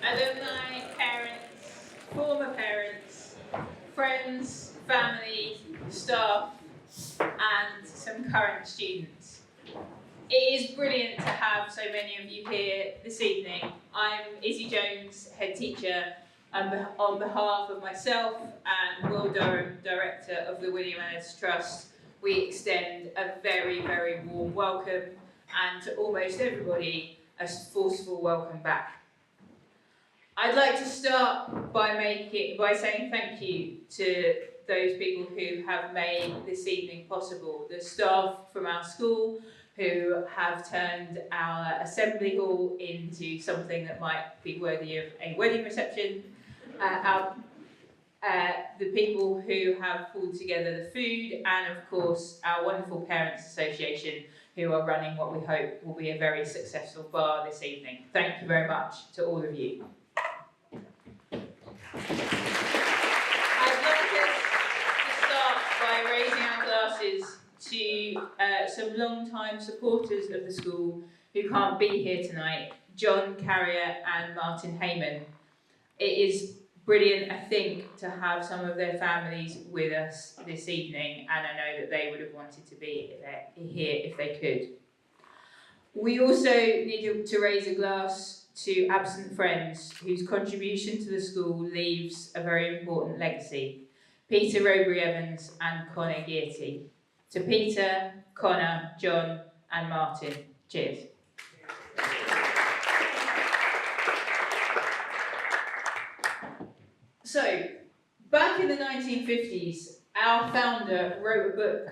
alumni, parents, former parents, friends, family, staff, and some current students. It is brilliant to have so many of you here this evening. I'm Izzy Jones, head teacher, on behalf of myself and Will Durham, director of the William Ellis Trust. We extend a very, very warm welcome, and to almost everybody, a forceful welcome back. I'd like to start by saying thank you to those people who have made this evening possible. The staff from our school who have turned our assembly hall into something that might be worthy of a wedding reception. The people who have pulled together the food, and of course our wonderful Parents Association who are running what we hope will be a very successful bar this evening. Thank you very much to all of you. I'd like us to start by raising our glasses to some long-time supporters of the school who can't be here tonight, John Carrier and Martin Heyman. It is brilliant, I think, to have some of their families with us this evening, and I know that they would have wanted to be here if they could. We also need to raise a glass to absent friends whose contribution to the school leaves a very important legacy. Peter Robury-Evans and Connor Gearty. To Peter, Connor, John and Martin, cheers. So, back in the 1950s, our founder wrote a book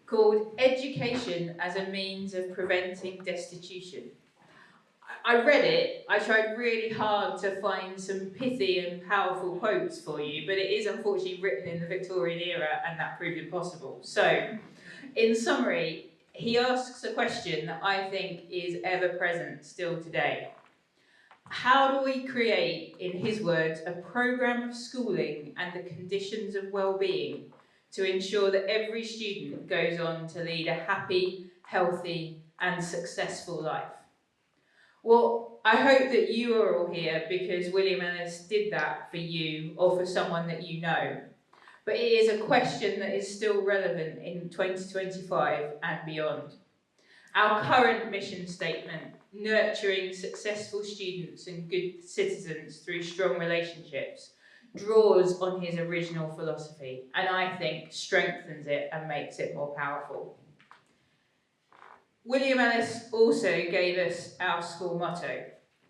called Education as a Means of Preventing Destitution. I read it. I tried really hard to find some pithy and powerful quotes for you, but it is unfortunately written in the Victorian era, and that proved impossible. So, in summary, he asks a question that I think is ever present still today. How do we create, in his words, a programme of schooling and the conditions of well-being to ensure that every student goes on to lead a happy, healthy and successful life? Well, I hope that you are all here because William Ellis did that for you or for someone that you know. But it is a question that is still relevant in 2025 and beyond. Our current mission statement, nurturing successful students and good citizens through strong relationships, draws on his original philosophy and I think strengthens it and makes it more powerful. William Ellis also gave us our school motto,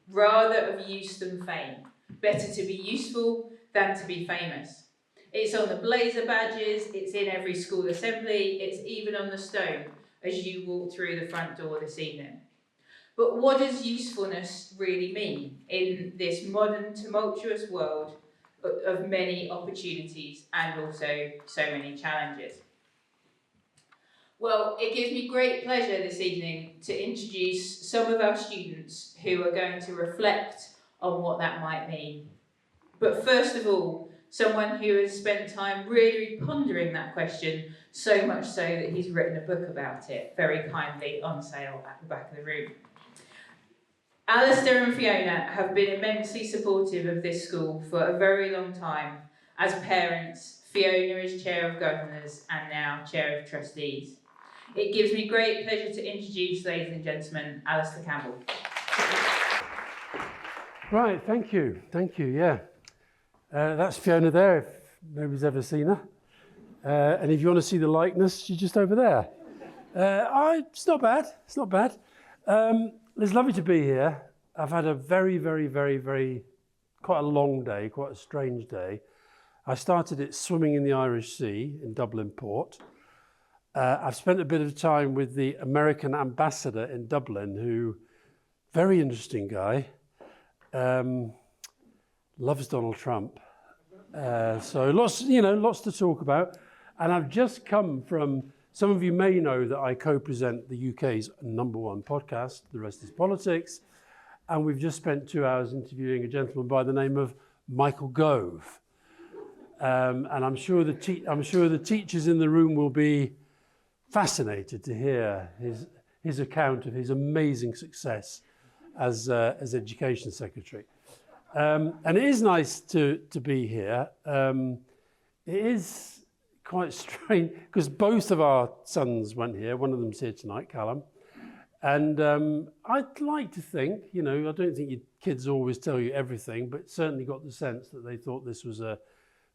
rather of use than fame, better to be useful than to be famous. It's on the blazer badges, it's in every school assembly, it's even on the stone as you walk through the front door this evening. But what does usefulness really mean in this modern, tumultuous world of many opportunities and also so many challenges? Well, it gives me great pleasure this evening to introduce some of our students who are going to reflect on what that might mean. But first of all, someone who has spent time really pondering that question, so much so that he's written a book about it, very kindly on sale at the back of the room. Alastair and Fiona have been immensely supportive of this school for a very long time. As parents, Fiona is Chair of Governors and now Chair of Trustees. It gives me great pleasure to introduce, ladies and gentlemen, Alastair Campbell. Right, thank you, yeah. That's Fiona there, if nobody's ever seen her. And if you want to see the likeness, she's just over there. It's not bad. It's lovely to be here. I've had a very, quite a long day, quite a strange day. I started it swimming in the Irish Sea in Dublin Port. I've spent a bit of time with the American ambassador in Dublin, who, very interesting guy, loves Donald Trump. So lots to talk about. And I've just come from, some of you may know that I co-present the UK's #1 podcast, The Rest is Politics. And we've just spent 2 hours interviewing a gentleman by the name of Michael Gove. And I'm sure the teachers in the room will be fascinated to hear his account of his amazing success as Education Secretary. And it is nice to be here. It is quite strange because both of our sons went here. One of them's here tonight, Callum. And I'd like to think, I don't think your kids always tell you everything, but certainly got the sense that they thought this was a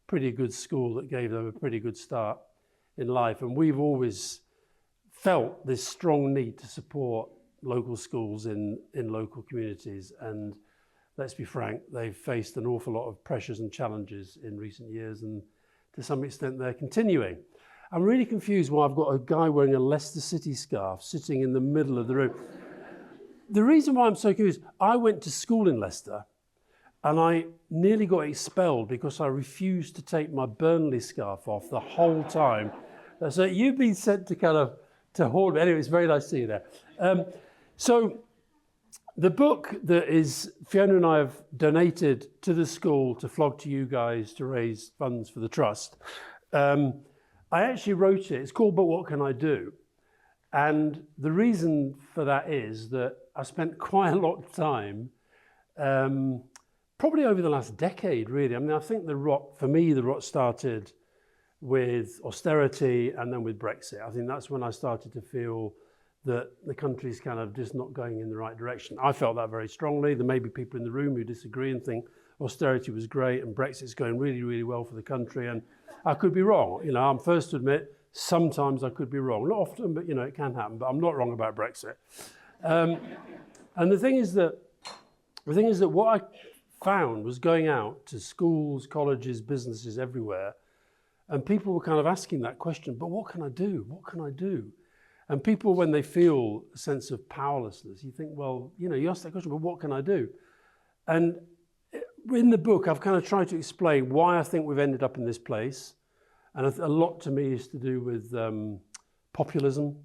pretty good school that gave them a pretty good start in life. And we've always felt this strong need to support local schools in local communities. And let's be frank, they've faced an awful lot of pressures and challenges in recent years, and to some extent they're continuing. I'm really confused why I've got a guy wearing a Leicester City scarf sitting in the middle of the room. The reason why I'm so confused, I went to school in Leicester and I nearly got expelled because I refused to take my Burnley scarf off the whole time. So you've been sent to Hornby. Anyway, it's very nice to see you there. So the book that Fiona and I have donated to the school to flog to you guys to raise funds for the trust. I actually wrote it. It's called But What Can I Do? And the reason for that is that I spent quite a lot of time, probably over the last decade, really. I mean, I think the rot started with austerity and then with Brexit. I think that's when I started to feel that the country's kind of just not going in the right direction. I felt that very strongly. There may be people in the room who disagree and think austerity was great and Brexit's going really, really well for the country. And I could be wrong. I'm first to admit, sometimes I could be wrong. Not often, but it can happen. But I'm not wrong about Brexit. And the thing is that what I found was going out to schools, colleges, businesses everywhere, and people were kind of asking that question, but what can I do? What can I do? And people, when they feel a sense of powerlessness, you think, well, you ask that question, but what can I do? And in the book, I've kind of tried to explain why I think we've ended up in this place. And a lot to me is to do with populism.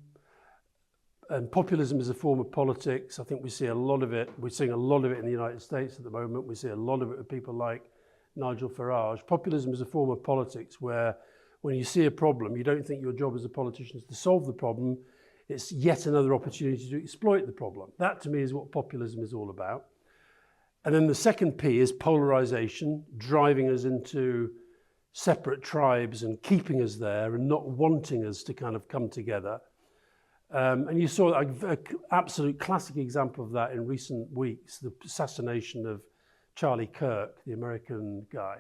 And populism is a form of politics. I think we see a lot of it. We're seeing a lot of it in the United States at the moment. We see a lot of it with people like Nigel Farage. Populism is a form of politics where when you see a problem, you don't think your job as a politician is to solve the problem. It's yet another opportunity to exploit the problem. That, to me, is what populism is all about. And then the second P is polarization, driving us into separate tribes and keeping us there and not wanting us to kind of come together. And you saw an absolute classic example of that in recent weeks, the assassination of Charlie Kirk, the American guy.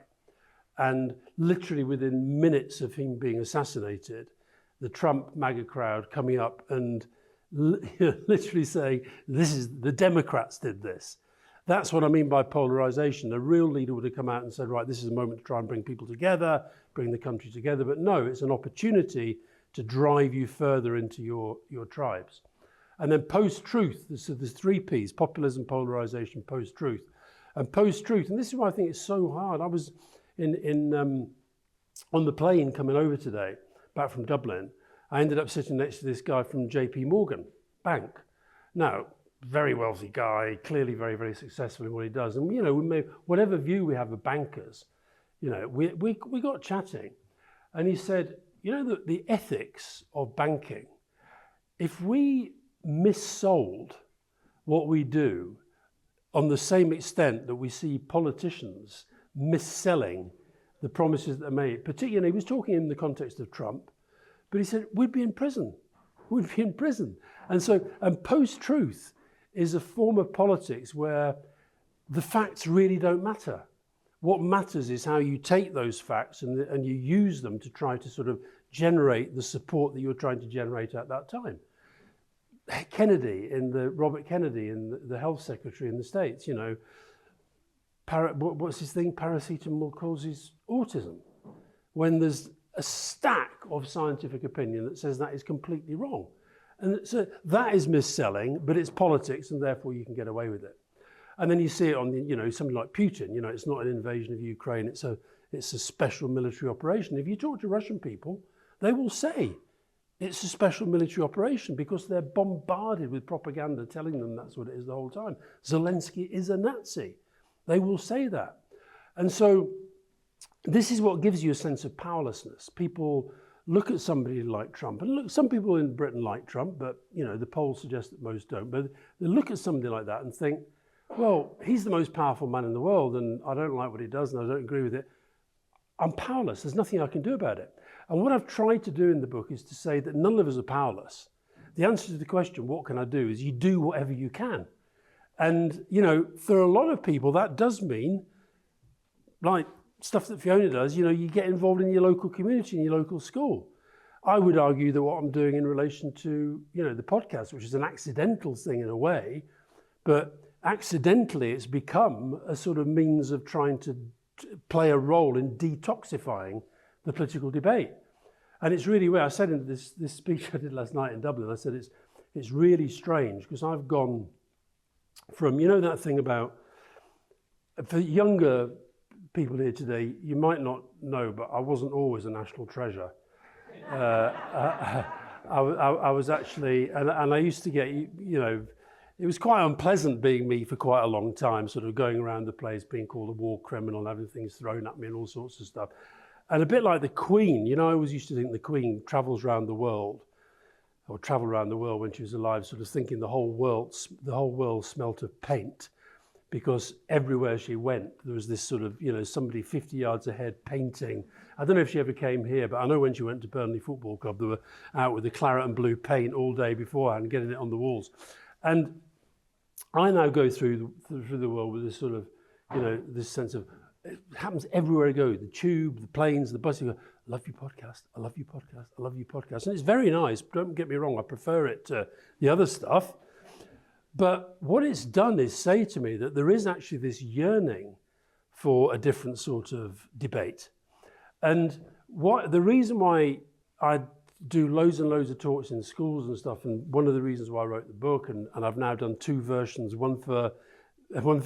And literally within minutes of him being assassinated, the Trump MAGA crowd coming up and literally saying, the Democrats did this. That's what I mean by polarization. A real leader would have come out and said, right, this is a moment to try and bring people together, bring the country together. But no, it's an opportunity to drive you further into your tribes. And then post-truth, so there's three Ps, populism, polarization, post-truth. And post-truth, and this is why I think it's so hard. I was on the plane coming over today, back from Dublin. I ended up sitting next to this guy from JP Morgan Bank. Now, very wealthy guy, clearly very, very successful in what he does. And, we may, whatever view we have of bankers, we got chatting. And he said, the ethics of banking, if we missold what we do on the same extent that we see politicians mis-selling the promises that are made, particularly, he was talking in the context of Trump, but he said, we'd be in prison. We'd be in prison. And post-truth is a form of politics where the facts really don't matter. What matters is how you take those facts and you use them to try to sort of generate the support that you're trying to generate at that time. Robert Kennedy, the health secretary in the States, what's his thing? Paracetamol causes autism. When there's a stack of scientific opinion that says that is completely wrong. And so that is mis-selling, but it's politics and therefore you can get away with it. And then you see it on, somebody like Putin, it's not an invasion of Ukraine, it's a special military operation. If you talk to Russian people, they will say it's a special military operation because they're bombarded with propaganda telling them that's what it is the whole time. Zelensky is a Nazi. They will say that. And so this is what gives you a sense of powerlessness. People look at somebody like Trump, and look, some people in Britain like Trump, but the polls suggest that most don't. But they look at somebody like that and think, well, he's the most powerful man in the world and I don't like what he does and I don't agree with it. I'm powerless. There's nothing I can do about it. And what I've tried to do in the book is to say that none of us are powerless. The answer to the question, what can I do, is you do whatever you can. And, you know, for a lot of people, that does mean, like stuff that Fiona does, you know, you get involved in your local community, in your local school. I would argue that what I'm doing in relation to, you know, the podcast, which is an accidental thing in a way, but accidentally it's become a sort of means of trying to play a role in detoxifying the political debate. And it's really where I said in this speech I did last night in Dublin, I said it's really strange because I've gone from, you know, that thing about, for younger people here today, you might not know, but I wasn't always a national treasure. I was actually, and I used to get, you know, it was quite unpleasant being me for quite a long time, sort of going around the place being called a war criminal and having things thrown at me and all sorts of stuff. And a bit like the Queen, you know, I always used to think the Queen travels around the world, or traveled around the world when she was alive, sort of thinking the whole world smelt of paint, because everywhere she went, there was this sort of, you know, somebody 50 yards ahead painting. I don't know if she ever came here, but I know when she went to Burnley Football Club, they were out with the claret and blue paint all day beforehand, getting it on the walls. And I now go through the world with this sort of, you know, this sense of, it happens everywhere I go, the tube, the planes, the bus, you go, I love your podcast, I love your podcast, I love your podcast. And it's very nice, don't get me wrong, I prefer it to the other stuff. But what it's done is say to me that there is actually this yearning for a different sort of debate. And the reason why I do loads and loads of talks in schools and stuff, and one of the reasons why I wrote the book, and I've now done two versions, one for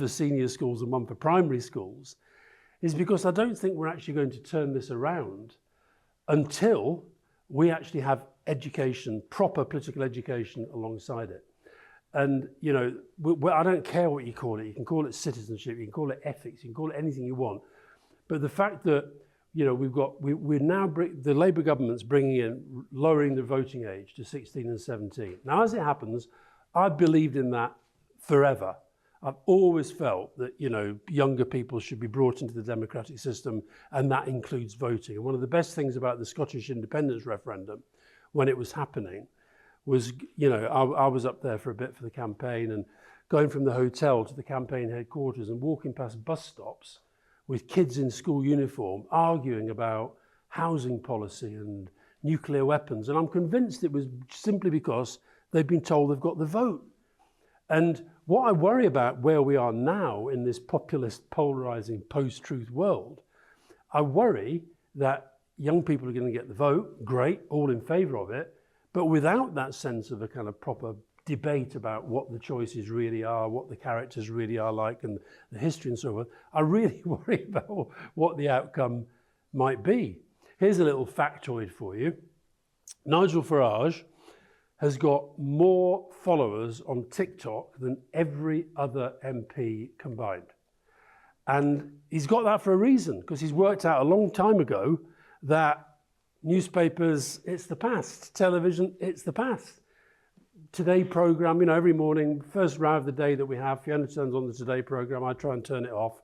senior schools and one for primary schools, is because I don't think we're actually going to turn this around until we actually have education, proper political education alongside it. And, you know, I don't care what you call it. You can call it citizenship, you can call it ethics, you can call it anything you want. But the fact that, you know, we're now, the Labour government's bringing in, lowering the voting age to 16 and 17. Now, as it happens, I've believed in that forever. I've always felt that, you know, younger people should be brought into the democratic system, and that includes voting. And one of the best things about the Scottish independence referendum, when it was happening, was, you know, I was up there for a bit for the campaign, and going from the hotel to the campaign headquarters and walking past bus stops with kids in school uniform arguing about housing policy and nuclear weapons. And I'm convinced it was simply because they've been told they've got the vote. And what I worry about where we are now in this populist, polarizing, post-truth world, I worry that young people are going to get the vote, great, all in favor of it, but without that sense of a kind of proper debate about what the choices really are, what the characters really are like, and the history and so on, I really worry about what the outcome might be. Here's a little factoid for you. Nigel Farage has got more followers on TikTok than every other MP combined. And he's got that for a reason, because he's worked out a long time ago that newspapers, it's the past. Television, it's the past. Today programme, you know, every morning, first row of the day that we have, Fiona turns on the Today programme, I try and turn it off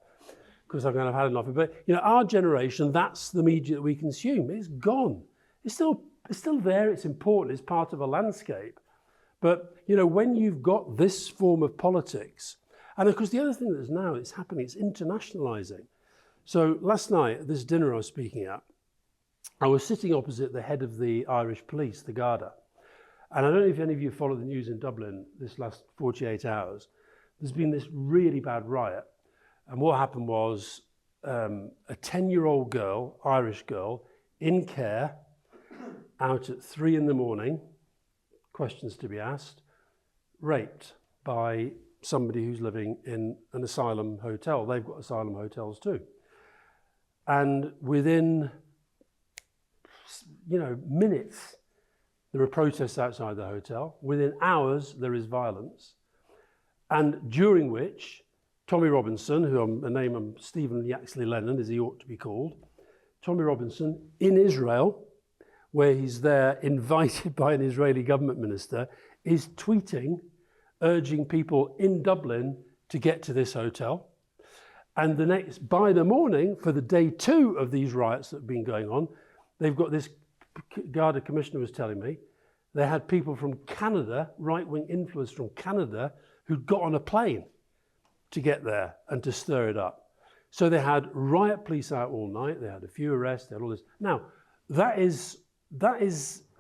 because I've kind of had enough of it. But, you know, our generation, that's the media that we consume. It's gone. It's still there, it's important, it's part of a landscape. But, you know, when you've got this form of politics, and of course the other thing that's now, it's happening, it's internationalising. So last night, at this dinner I was speaking at, I was sitting opposite the head of the Irish police, the Garda. And I don't know if any of you follow the news in Dublin this last 48 hours. There's been this really bad riot. And what happened was a 10-year-old girl, Irish girl, in care, out at 3 a.m, questions to be asked, raped by somebody who's living in an asylum hotel. They've got asylum hotels too. And within, you know, minutes, there are protests outside the hotel. Within hours, there is violence. And during which, Tommy Robinson, a name I'm Stephen Yaxley Lennon, as he ought to be called, Tommy Robinson, in Israel, where he's there invited by an Israeli government minister, is tweeting, urging people in Dublin to get to this hotel. And by the morning, for the day 2 of these riots that have been going on, they've got this, Garda commissioner was telling me, they had people from Canada, right-wing influence from Canada, who'd got on a plane to get there and to stir it up. So they had riot police out all night, they had a few arrests, they had all this. Now, that is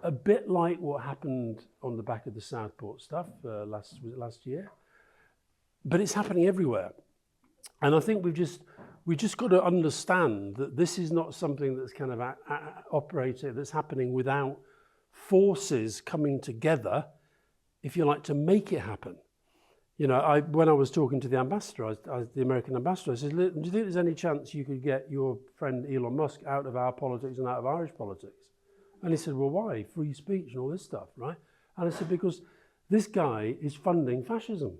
a bit like what happened on the back of the Southport stuff last year? But it's happening everywhere. And I think we just got to understand that this is not something that's kind of operating, that's happening without forces coming together, if you like, to make it happen. You know, when I was talking to the ambassador, the American ambassador, I said, do you think there's any chance you could get your friend Elon Musk out of our politics and out of Irish politics? And he said, well, why? Free speech and all this stuff, right? And I said, because this guy is funding fascism.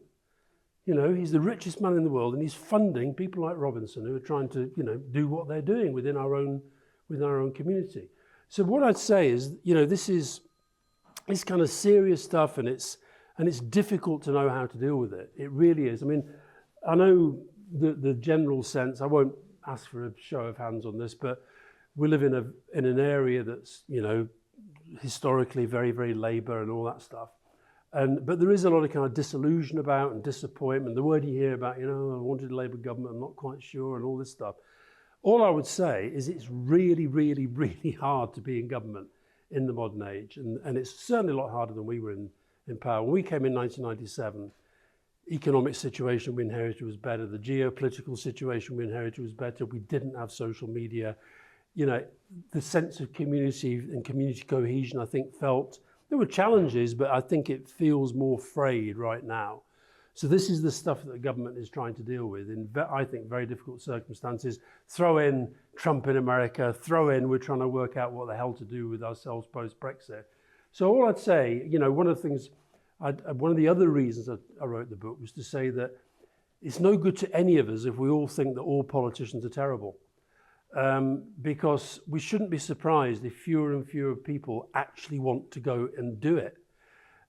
You know, he's the richest man in the world and he's funding people like Robinson who are trying to, you know, do what they're doing within our own community. So what I'd say is, you know, this is kind of serious stuff and it's difficult to know how to deal with it. It really is. I mean, I know the general sense, I won't ask for a show of hands on this, but we live in an area that's, you know, historically very, very Labour and all that stuff. But there is a lot of kind of disillusion about and disappointment. The word you hear about, you know, I wanted a Labour government, I'm not quite sure, and all this stuff. All I would say is it's really, really, really hard to be in government in the modern age. And it's certainly a lot harder than we were in power. When we came in 1997, economic situation we inherited was better. The geopolitical situation we inherited was better. We didn't have social media. You know, the sense of community and community cohesion, I think, there were challenges, but I think it feels more frayed right now. So this is the stuff that the government is trying to deal with in, I think, very difficult circumstances. Throw in Trump in America, we're trying to work out what the hell to do with ourselves post-Brexit. So all I'd say, you know, one of the other reasons I wrote the book was to say that it's no good to any of us if we all think that all politicians are terrible. Because we shouldn't be surprised if fewer and fewer people actually want to go and do it.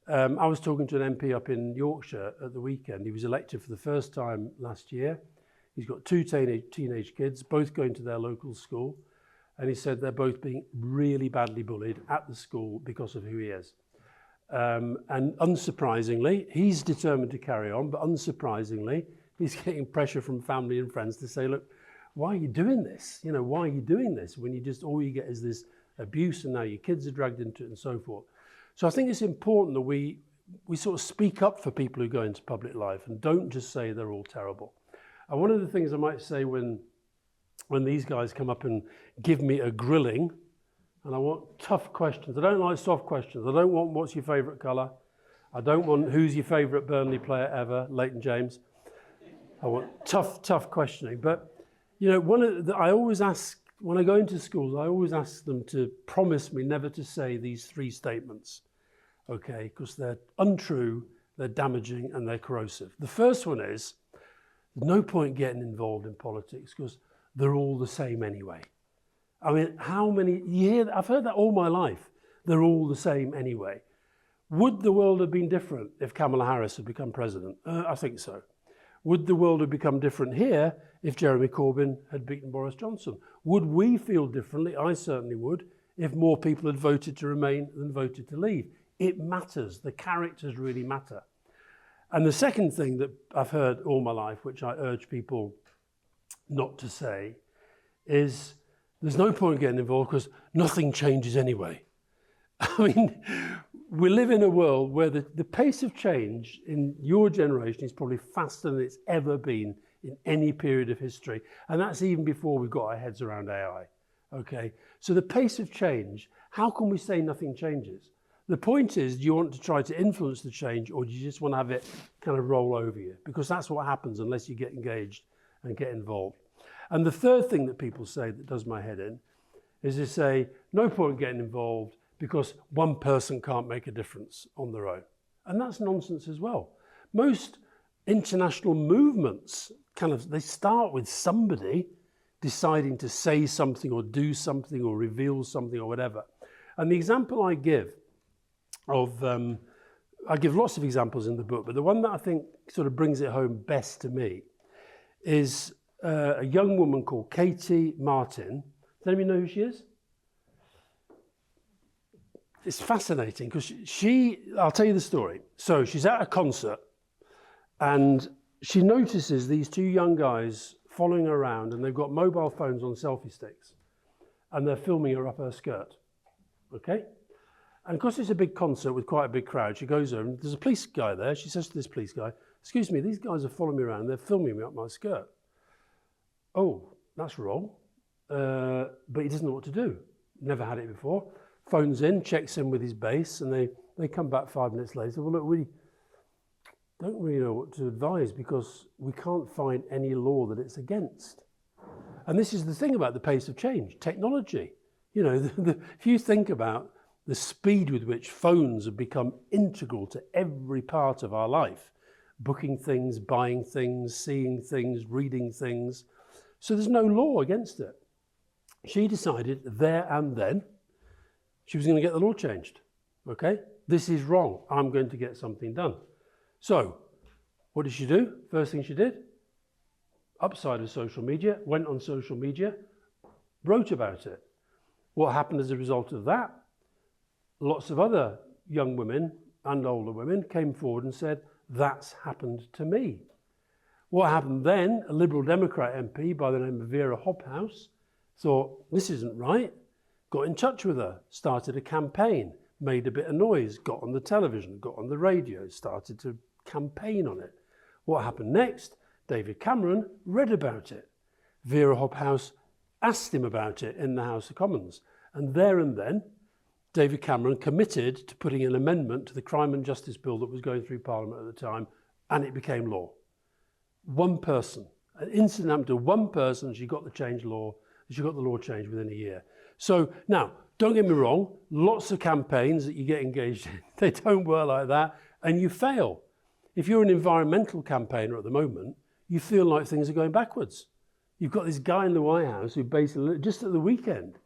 I was talking to an MP up in Yorkshire at the weekend. He was elected for the first time last year. He's got 2 teenage kids, both going to their local school. And he said they're both being really badly bullied at the school because of who he is. And unsurprisingly, he's determined to carry on, but unsurprisingly, he's getting pressure from family and friends to say, look, why are you doing this? You know, why are you doing this when all you get is this abuse and now your kids are dragged into it and so forth. So I think it's important that we sort of speak up for people who go into public life and don't just say they're all terrible. And one of the things I might say when these guys come up and give me a grilling, and I want tough questions. I don't like soft questions. I don't want what's your favourite colour. I don't want who's your favourite Burnley player ever, Leighton James. I want tough questioning. But you know, I always ask, when I go into schools, I always ask them to promise me never to say these 3 statements, okay? Because they're untrue, they're damaging, and they're corrosive. The first one is, there's no point getting involved in politics because they're all the same anyway. I mean, I've heard that all my life. They're all the same anyway. Would the world have been different if Kamala Harris had become president? I think so. Would the world have become different here if Jeremy Corbyn had beaten Boris Johnson? Would we feel differently? I certainly would, if more people had voted to remain than voted to leave. It matters. The characters really matter. And the second thing that I've heard all my life, which I urge people not to say, is there's no point getting involved because nothing changes anyway. I mean, we live in a world where the pace of change in your generation is probably faster than it's ever been in any period of history. And that's even before we've got our heads around AI. Okay, so the pace of change, how can we say nothing changes? The point is, do you want to try to influence the change or do you just want to have it kind of roll over you? Because that's what happens unless you get engaged and get involved. And the third thing that people say that does my head in is they say, no point getting involved because one person can't make a difference on their own. And that's nonsense as well. Most international movements they start with somebody deciding to say something or do something or reveal something or whatever. And the example I give of I give lots of examples in the book, but the one that I think sort of brings it home best to me is a young woman called Katie Martin. Does anybody know who she is? It's fascinating because I'll tell you the story. So she's at a concert and she notices these two young guys following her around, and they've got mobile phones on selfie sticks and they're filming her up her skirt. Okay? And of course it's a big concert with quite a big crowd. She goes over and there's a police guy there. She says to this police guy, "Excuse me, these guys are following me around. They're filming me up my skirt." "Oh, that's wrong." But he doesn't know what to do. Never had it before. Phones in, checks in with his base, and they come back 5 minutes later. "Well, look, we don't really know what to advise because we can't find any law that it's against." And this is the thing about the pace of change, technology. You know, if you think about the speed with which phones have become integral to every part of our life, booking things, buying things, seeing things, reading things. So there's no law against it. She decided there and then she was going to get the law changed. Okay, this is wrong. I'm going to get something done. So what did she do? First thing she did, upside of social media, went on social media, wrote about it. What happened as a result of that? Lots of other young women and older women came forward and said, "That's happened to me." What happened then? A Liberal Democrat MP by the name of Vera Hobhouse thought, "This isn't right," got in touch with her, started a campaign, made a bit of noise, got on the television, got on the radio, started to campaign on it. What happened next? David Cameron read about it. Vera Hobhouse asked him about it in the House of Commons. And there and then, David Cameron committed to putting an amendment to the Crime and Justice Bill that was going through Parliament at the time, and it became law. One person, an incident happened to one person, she got the law changed within a year. So now, don't get me wrong, lots of campaigns that you get engaged in, they don't work like that, and you fail. If you're an environmental campaigner at the moment, you feel like things are going backwards. You've got this guy in the White House who basically, just at the weekend,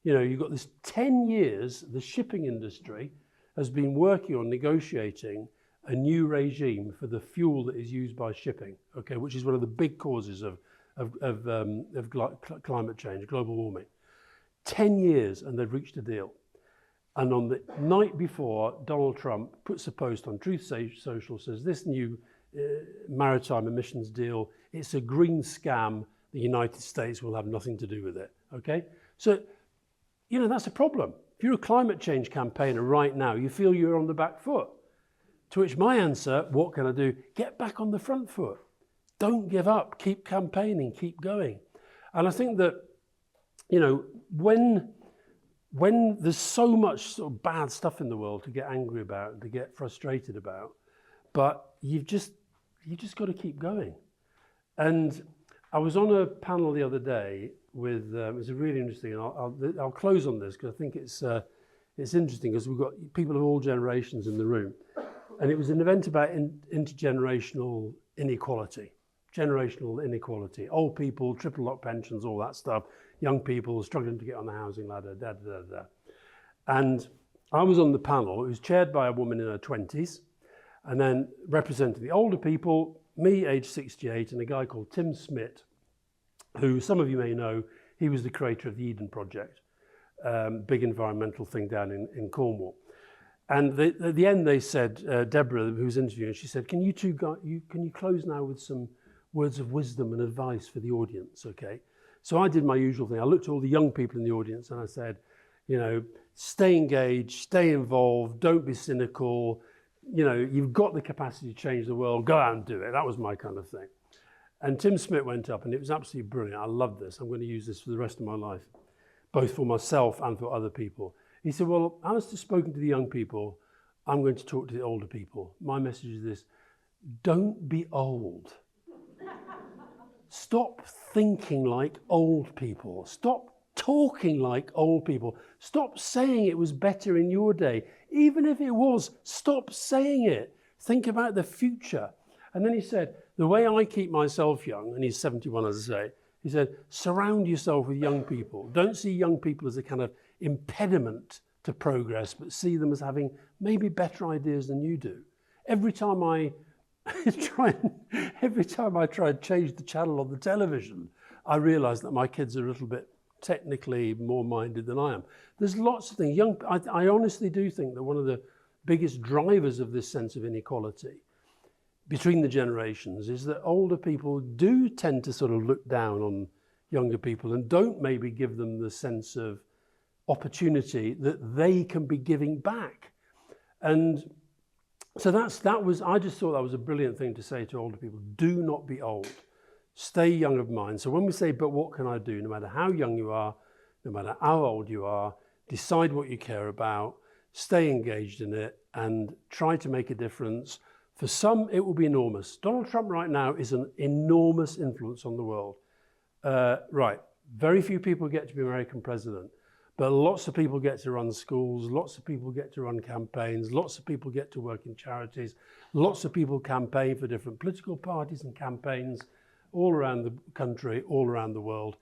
you know, you've got this 10 years, the shipping industry has been working on negotiating a new regime for the fuel that is used by shipping, okay, which is one of the big causes of climate change, global warming. 10 years and they've reached a deal. And on the night before, Donald Trump puts a post on Truth Social, says this new maritime emissions deal, it's a green scam, the United States will have nothing to do with it, okay? So, you know, that's a problem. If you're a climate change campaigner right now, you feel you're on the back foot. To which my answer, what can I do? Get back on the front foot. Don't give up, keep campaigning, keep going. And I think that, you know, when there's so much sort of bad stuff in the world to get angry about and to get frustrated about, but you've just got to keep going. And I was on a panel the other day with, it was really interesting, and I'll close on this because I think it's interesting because we've got people of all generations in the room. And it was an event about intergenerational inequality, generational inequality, old people, triple lock pensions, all that stuff, young people struggling to get on the housing ladder, da, da, da, da. And I was on the panel. It was chaired by a woman in her 20s, and then representing the older people, me, age 68, and a guy called Tim Smith, who some of you may know, he was the creator of the Eden Project, big environmental thing down in Cornwall. And at the end they said, Deborah, who was interviewing, she said, can you close now with some words of wisdom and advice for the audience, okay? So I did my usual thing. I looked at all the young people in the audience and I said, you know, stay engaged, stay involved, don't be cynical. You know, you've got the capacity to change the world, go out and do it. That was my kind of thing. And Tim Smith went up and it was absolutely brilliant. I love this. I'm going to use this for the rest of my life, both for myself and for other people. He said, well, Alastair's spoken to the young people. I'm going to talk to the older people. My message is this: don't be old. Stop thinking like old people. Stop talking like old people. Stop saying it was better in your day. Even if it was, stop saying it. Think about the future. And then he said, the way I keep myself young, and he's 71, as I say, he said, surround yourself with young people. Don't see young people as a kind of impediment to progress, but see them as having maybe better ideas than you do. Every time I try and change the channel on the television, I realise that my kids are a little bit technically more minded than I am. There's lots of things. I honestly do think that one of the biggest drivers of this sense of inequality between the generations is that older people do tend to sort of look down on younger people and don't maybe give them the sense of opportunity that they can be giving back. And so I just thought that was a brilliant thing to say to older people. Do not be old. Stay young of mind. So when we say, but what can I do? No matter how young you are, no matter how old you are, decide what you care about, stay engaged in it, and try to make a difference. For some, it will be enormous. Donald Trump right now is an enormous influence on the world. Right, very few people get to be American president, but lots of people get to run schools, lots of people get to run campaigns, lots of people get to work in charities, lots of people campaign for different political parties and campaigns all around the country, all around the world.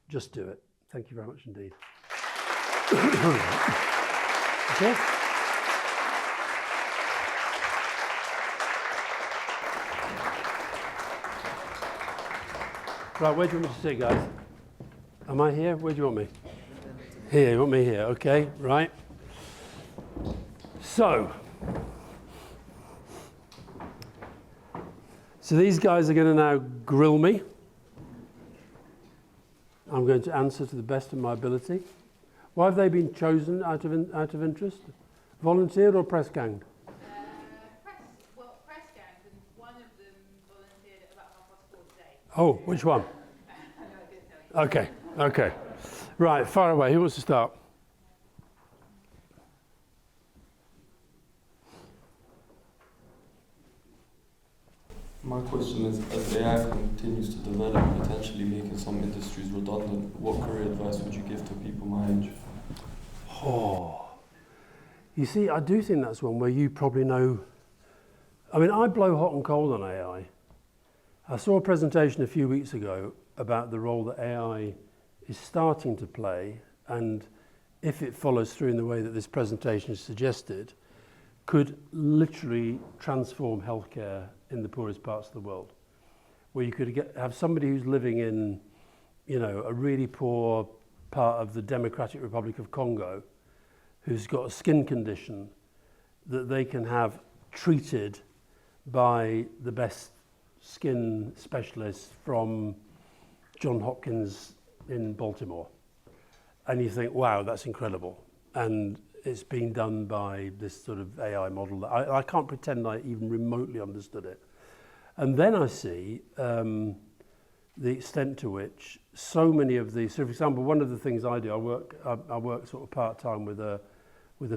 Just do it. Thank you very much indeed. Okay. Right, where do you want me to sit, guys? Am I here? Where do you want me? Here, you want me here? Okay, right. So these guys are going to now grill me. I'm going to answer to the best of my ability. Why have they been chosen out of interest? Volunteered or press ganged? Press ganged, and one of them volunteered at about 4:30 today. Oh, which one? I didn't tell you. Okay. Right, far away. Who wants to start? My question is, as AI continues to develop, potentially making some industries redundant, what career advice would you give to people my age? Oh, you see, I do think that's one where you probably know. I mean, I blow hot and cold on AI. I saw a presentation a few weeks ago about the role that AI is starting to play, and if it follows through in the way that this presentation has suggested, could literally transform healthcare in the poorest parts of the world, where you could have somebody who's living in, a really poor part of the Democratic Republic of Congo, who's got a skin condition that they can have treated by the best skin specialists from Johns Hopkins in Baltimore. And you think, wow, that's incredible. And it's being done by this sort of AI model that I can't pretend I even remotely understood it. And then I see the extent to which so many of these, so for example, one of the things I do, I work sort of part-time with a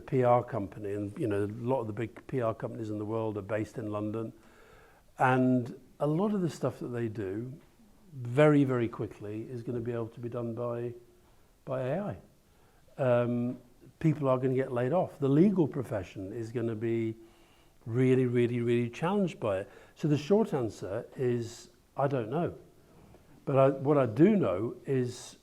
PR company, and a lot of the big PR companies in the world are based in London. And a lot of the stuff that they do very, very quickly is going to be able to be done by AI. People are going to get laid off. The legal profession is going to be really, really, really challenged by it. So the short answer is, I don't know. But what I do know is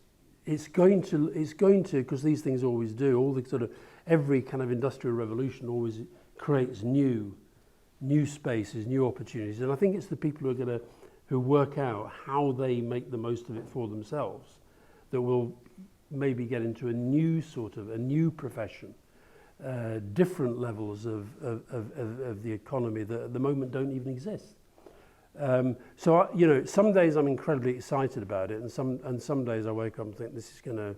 it's going to, because these things always do, all the sort of, every kind of industrial revolution always creates new spaces, new opportunities. And I think it's the people who work out how they make the most of it for themselves that will maybe get into a new profession, different levels of the economy that at the moment don't even exist. So some days I'm incredibly excited about it, and some days I wake up and think this is going to,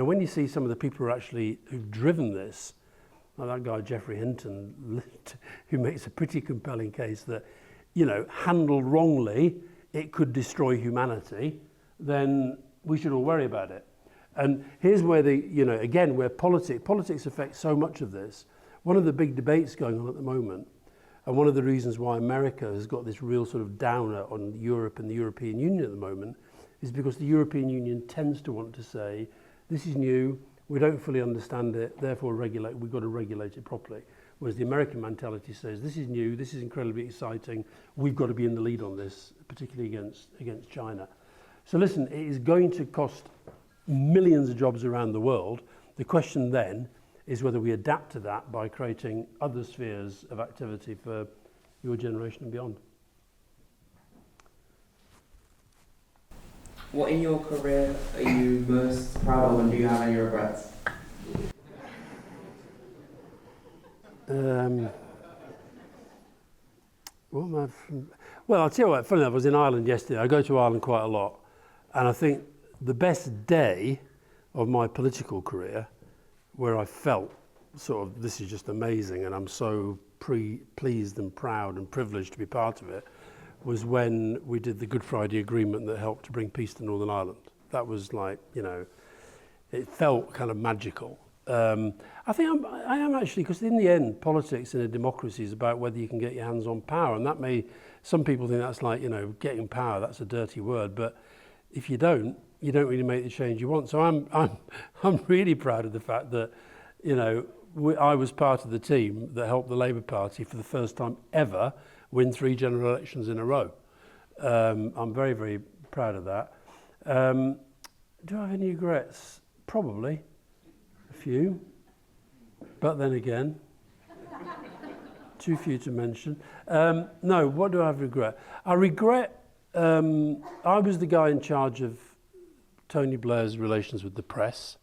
when you see some of the people who've driven this, like that guy Geoffrey Hinton, who makes a pretty compelling case that, handled wrongly, it could destroy humanity, then we should all worry about it. And here's where where politics affects so much of this. One of the big debates going on at the moment, and one of the reasons why America has got this real sort of downer on Europe and the European Union at the moment, is because the European Union tends to want to say, this is new, we don't fully understand it, therefore we've got to regulate it properly. Whereas the American mentality says, this is new, this is incredibly exciting, we've got to be in the lead on this, particularly against China. So listen, it is going to cost millions of jobs around the world. The question then is whether we adapt to that by creating other spheres of activity for your generation and beyond. What in your career are you most proud of, and do you have any regrets? Well, I'll tell you what, funny enough, I was in Ireland yesterday. I go to Ireland quite a lot. And I think the best day of my political career, where I felt sort of, this is just amazing and I'm so pleased and proud and privileged to be part of it, was when we did the Good Friday Agreement that helped to bring peace to Northern Ireland. That was like, you know, it felt kind of magical. I think I am actually, because in the end, politics in a democracy is about whether you can get your hands on power, and that may, some people think that's like, you know, getting power, that's a dirty word, but if you don't really make the change you want. So I'm really proud of the fact that, you know, I was part of the team that helped the Labour Party for the first time ever win 3 general elections in a row. I'm very, very proud of that. Do I have any regrets? Probably a few, but then again, too few to mention. No, what do I have regret? I regret I was the guy in charge of Tony Blair's relations with the press,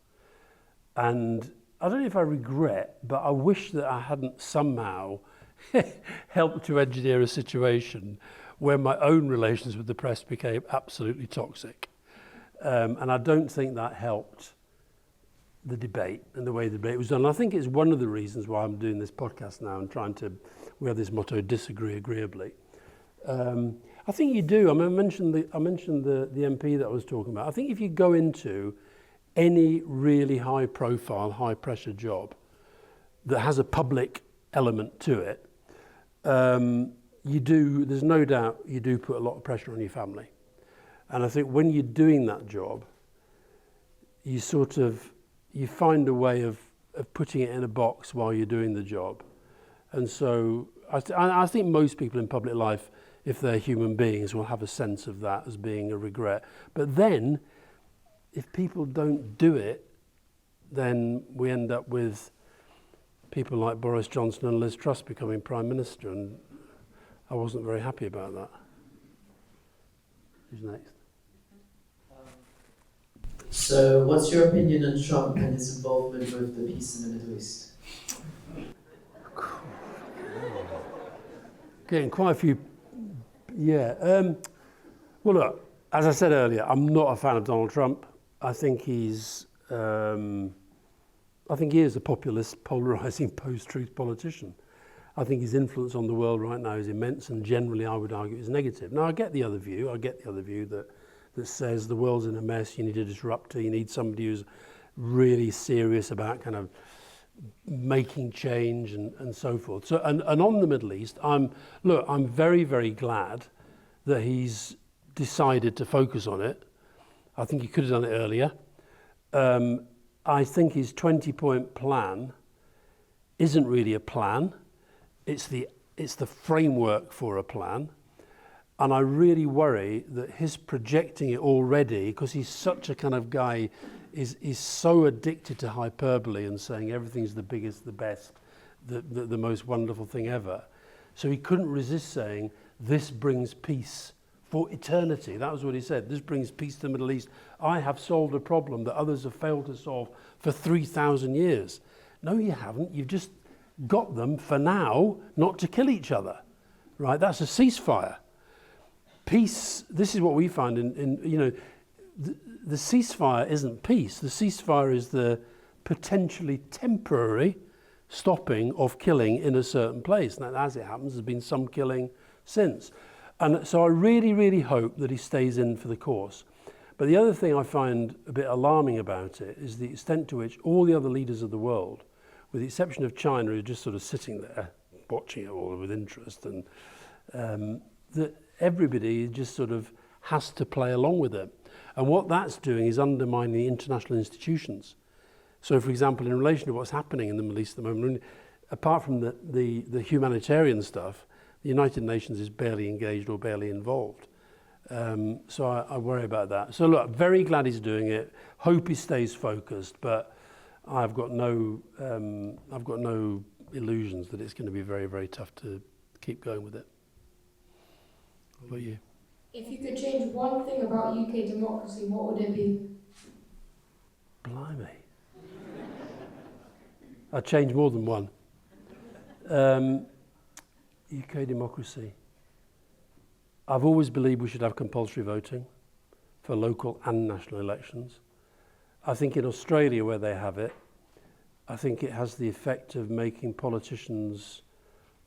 and I don't know if I regret, but I wish that I hadn't somehow helped to engineer a situation where my own relations with the press became absolutely toxic. And I don't think that helped the debate and the way the debate was done. And I think it's one of the reasons why I'm doing this podcast now and we have this motto, disagree agreeably. I think you do. I mean, I mentioned the MP that I was talking about. I think if you go into any really high profile, high pressure job that has a public element to it, there's no doubt you do put a lot of pressure on your family. And I think when you're doing that job, you find a way of putting it in a box while you're doing the job. And so I think most people in public life, if they're human beings, will have a sense of that as being a regret. But then, if people don't do it, then we end up with people like Boris Johnson and Liz Truss becoming Prime Minister, and I wasn't very happy about that. Who's next? So, what's your opinion on Trump and his involvement with the peace in the Middle East? Getting quite a few. Yeah. Well, look, as I said earlier, I'm not a fan of Donald Trump. I think he is a populist, polarising, post-truth politician. I think his influence on the world right now is immense, and generally I would argue is negative. Now, I get the other view. That says the world's in a mess, you need a disruptor, you need somebody who's really serious about kind of making change and so forth. So, and on the Middle East, I'm very, very glad that he's decided to focus on it. I think he could have done it earlier. I think his 20-point plan isn't really a plan. It's the framework for a plan. And I really worry that his projecting it already, because he's such a kind of guy, is so addicted to hyperbole and saying everything's the biggest, the best, the most wonderful thing ever. So he couldn't resist saying, this brings peace for eternity. That was what he said. This brings peace to the Middle East. I have solved a problem that others have failed to solve for 3,000 years. No, you haven't. You've just got them for now not to kill each other, right? That's a ceasefire. Peace, this is what we find the ceasefire isn't peace. The ceasefire is the potentially temporary stopping of killing in a certain place. Now, as it happens, there's been some killing since. And so I really, really hope that he stays in for the course. But the other thing I find a bit alarming about it is the extent to which all the other leaders of the world, with the exception of China, are just sort of sitting there, watching it all with interest, and that everybody just sort of has to play along with it. And what that's doing is undermining the international institutions. So, for example, in relation to what's happening in the Middle East at the moment, apart from the humanitarian stuff, the United Nations is barely engaged or barely involved. So I worry about that. So look, very glad he's doing it. Hope he stays focused, but I've got no illusions that it's going to be very, very tough to keep going with it. What about you? If you could change one thing about UK democracy, what would it be? Blimey. I'd change more than one. UK democracy. I've always believed we should have compulsory voting for local and national elections. I think in Australia, where they have it, I think it has the effect of making politicians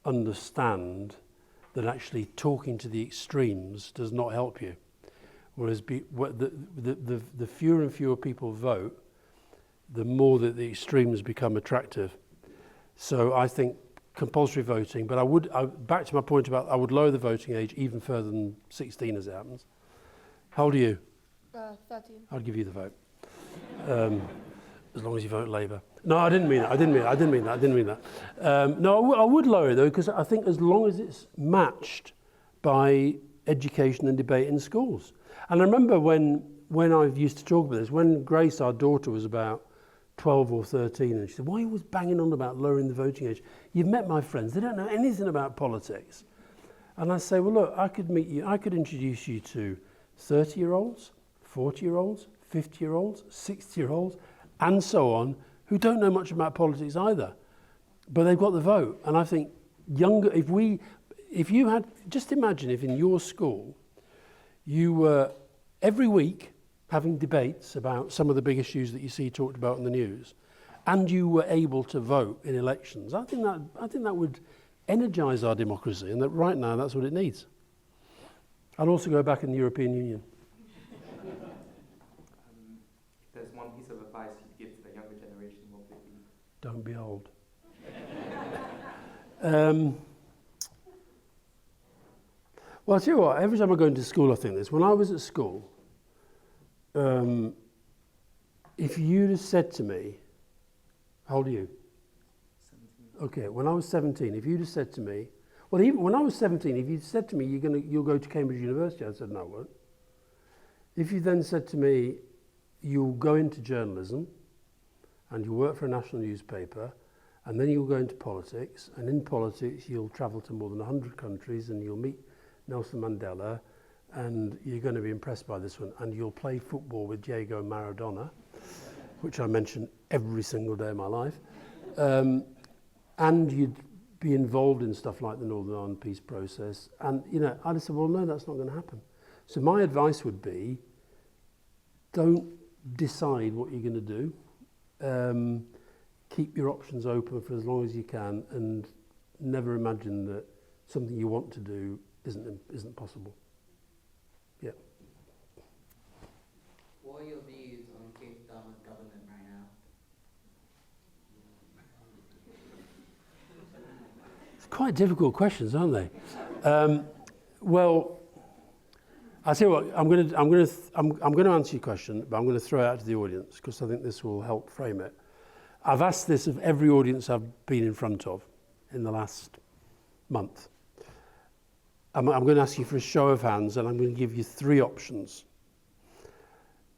understand that actually talking to the extremes does not help you. Whereas the fewer and fewer people vote, the more that the extremes become attractive. So I think compulsory voting, but back to my point about I would lower the voting age even further than 16 as it happens. How old are you? 13. I'd give you the vote. As long as you vote Labour. No, I didn't mean that. No, I would lower it though, because I think as long as it's matched by education and debate in schools. And I remember when I used to talk about this, when Grace, our daughter, was about 12 or 13, and she said, why are you always banging on about lowering the voting age? You've met my friends, they don't know anything about politics. And I say, well, look, I could introduce you to 30-year-olds, 40-year-olds, 50-year-olds, 60-year-olds, and so on, who don't know much about politics either. But they've got the vote. And I think if you had, just imagine if in your school, you were every week having debates about some of the big issues that you see talked about in the news, and you were able to vote in elections. I think that would energise our democracy, and that right now that's what it needs. I'd also go back in the European Union. If there's one piece of advice you'd give to the younger generation, what would it be? Don't be old. Well, I'll tell you what, every time I go into school I think this. When I was at school, if you'd have said to me, how old are you? 17. Okay, when I was 17, if you'd have said to me, well, even when I was 17, if you'd said to me, you'll go to Cambridge University, I said, no, I won't. If you then said to me, you'll go into journalism, and you'll work for a national newspaper, and then you'll go into politics, and in politics you'll travel to more than 100 countries, and you'll meet Nelson Mandela, and you're going to be impressed by this one, and you'll play football with Diego Maradona, which I mention every single day of my life, and you'd be involved in stuff like the Northern Ireland peace process, and I'd have said, well, no, that's not going to happen. So my advice would be, don't decide what you're going to do. Keep your options open for as long as you can, and never imagine that something you want to do isn't possible. Yeah. What are your views on Keir Starmer's government right now? It's quite difficult questions, aren't they? Well, I'll tell you what. I'm going to answer your question, but I'm going to throw it out to the audience because I think this will help frame it. I've asked this of every audience I've been in front of in the last month. I'm going to ask you for a show of hands, and I'm going to give you 3 options.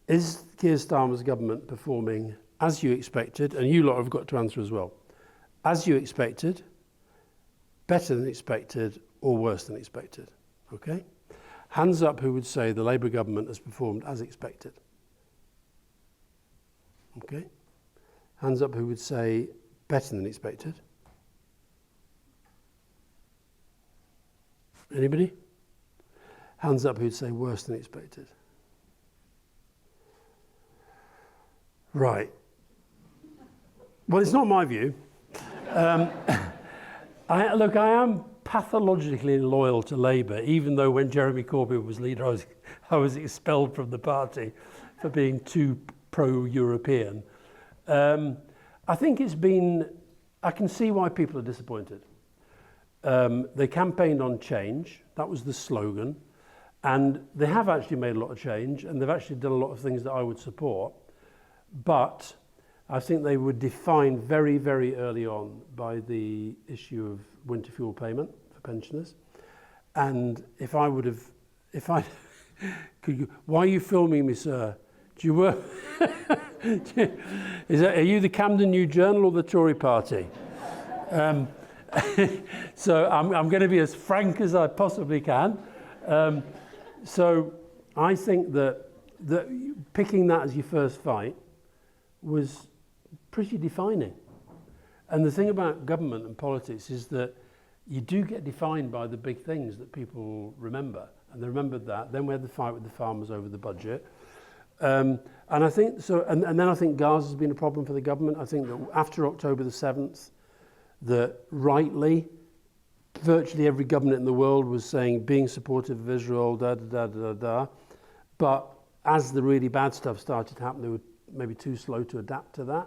Is Keir Starmer's government performing as you expected? And you lot have got to answer as well. As you expected, better than expected, or worse than expected? Okay? Hands up who would say the Labour government has performed as expected. Okay? Hands up who would say better than expected. Anybody? Hands up who'd say worse than expected. Right. Well, it's not my view. I am pathologically loyal to Labour, even though when Jeremy Corbyn was leader, I was expelled from the party for being too pro-European. I think I can see why people are disappointed. They campaigned on change, that was the slogan, and they have actually made a lot of change, and they've actually done a lot of things that I would support, but I think they were defined very, very early on by the issue of winter fuel payment for pensioners. And why are you filming me, sir? Do you work? Are you the Camden New Journal or the Tory Party? So I'm going to be as frank as I possibly can. So I think that picking that as your first fight was pretty defining. And the thing about government and politics is that you do get defined by the big things that people remember. And they remembered that. Then we had the fight with the farmers over the budget. And I think so. And then I think Gaza has been a problem for the government. I think that after October the 7th, that rightly, virtually every government in the world was saying being supportive of Israel, But as the really bad stuff started to happen, they were maybe too slow to adapt to that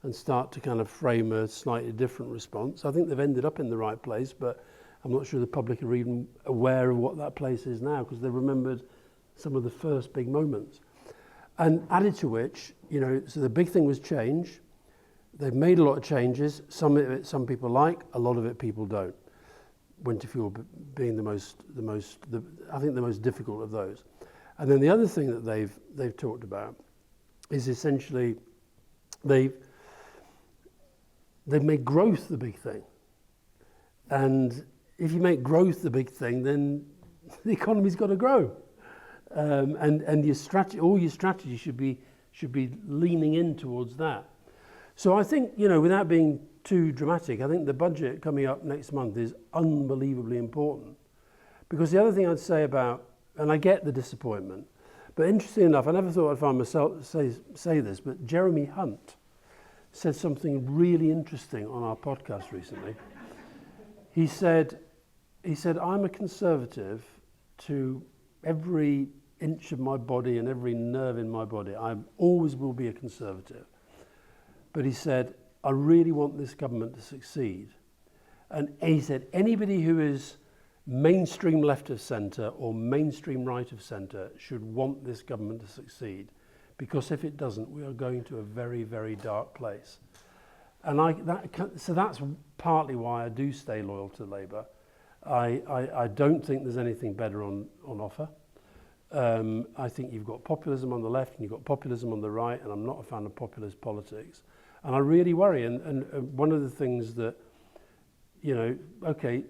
and start to kind of frame a slightly different response. I think they've ended up in the right place, but I'm not sure the public are even aware of what that place is now, because they remembered some of the first big moments. And added to which, so the big thing was change. They've made a lot of changes. Some of it, some people like, a lot of it people don't. Winter fuel being the most difficult of those. And then the other thing that they've talked about is essentially they've made growth the big thing. And if you make growth the big thing, then the economy's got to grow. And your strategy, all your strategy should be leaning in towards that. So I think, without being too dramatic, I think the budget coming up next month is unbelievably important. Because the other thing I'd say about, and I get the disappointment, but interesting enough, I never thought I'd find myself say this, but Jeremy Hunt said something really interesting on our podcast recently. He said, I'm a conservative to every inch of my body and every nerve in my body. I always will be a conservative. But he said, I really want this government to succeed. And he said, anybody who is mainstream left of centre or mainstream right of centre should want this government to succeed. Because if it doesn't, we are going to a very, very dark place. And so that's partly why I do stay loyal to Labour. I don't think there's anything better on offer. I think you've got populism on the left and you've got populism on the right, and I'm not a fan of populist politics. And I really worry. And one of the things that,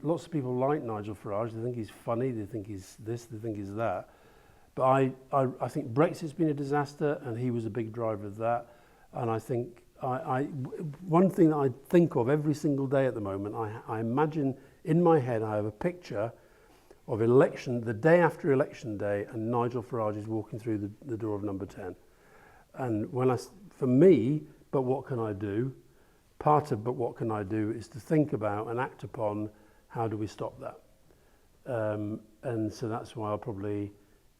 lots of people like Nigel Farage. They think he's funny, they think he's this, they think he's that. But I think Brexit's been a disaster, and he was a big driver of that. And I think one thing that I think of every single day at the moment, I imagine in my head I have a picture of the day after election day, and Nigel Farage is walking through the door of number 10. And for me, but what can I do? Part of but what can I do is to think about and act upon how do we stop that. And so that's why I'll probably,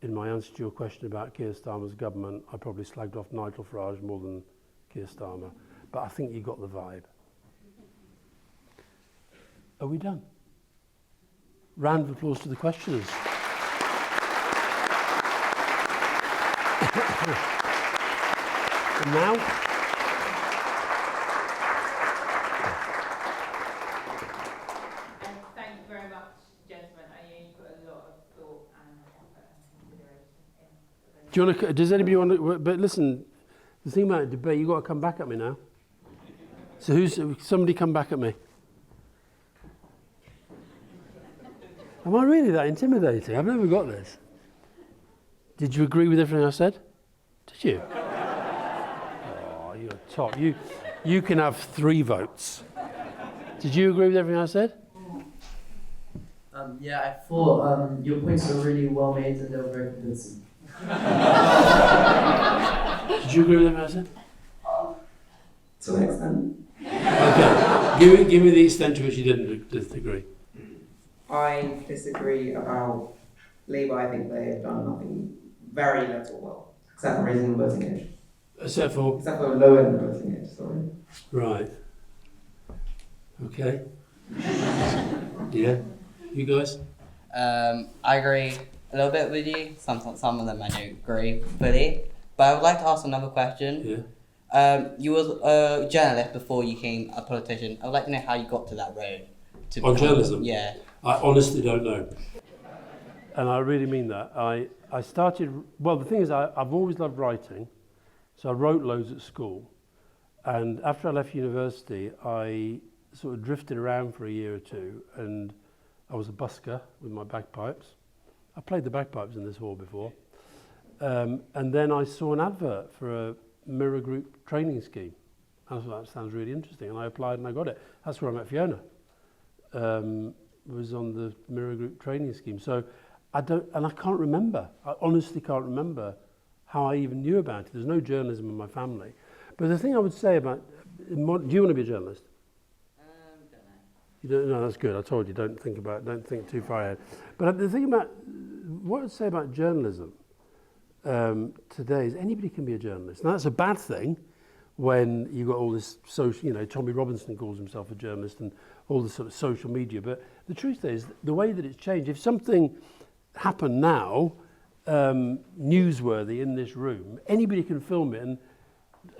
in my answer to your question about Keir Starmer's government, I probably slagged off Nigel Farage more than Keir Starmer. But I think you got the vibe. Are we done? Round of applause to the questioners. And now, thank you very much, gentlemen. You put a lot of thought and effort and consideration in. do you want to? Does anybody want to? But listen, the thing about debate, you've got to come back at me now. So somebody come back at me. Am I really that intimidating? I've never got this. Did you agree with everything I said? Did you? Oh, you're top. You can have 3 votes. Did you agree with everything I said? Yeah, I thought your points were really well made and they were very convincing. Did you agree with everything I said? To an extent. Okay. Give me the extent to which you didn't disagree. I disagree about Labour. I think they have done very little well, except for raising the voting age. Except for lowering the voting age, sorry. Right. Okay. Yeah. You guys? I agree a little bit with you. Some of them I don't agree fully. But I would like to ask another question. Yeah. You was a journalist before you became a politician. I would like to know how you got to that road. On journalism? Yeah. I honestly don't know. And I really mean that. I started, well, the thing is, I've always loved writing, so I wrote loads at school. And after I left university, I sort of drifted around for a year or two, and I was a busker with my bagpipes. I played the bagpipes in this hall before. And then I saw an advert for a mirror group training scheme. I thought, that sounds really interesting, and I applied and I got it. That's where I met Fiona. Was on the mirror group training scheme. So I can't remember. I honestly can't remember how I even knew about it. There's no journalism in my family. But the thing I would say about, do you want to be a journalist? Don't know. You don't know, that's good. I told you, don't think too far ahead. But the thing about, what I'd say about journalism today is anybody can be a journalist. Now that's a bad thing when you've got all this social, you know, Tommy Robinson calls himself a journalist and all this sort of social media. But the truth is, the way that it's changed, if something happened now, newsworthy in this room, anybody can film it. And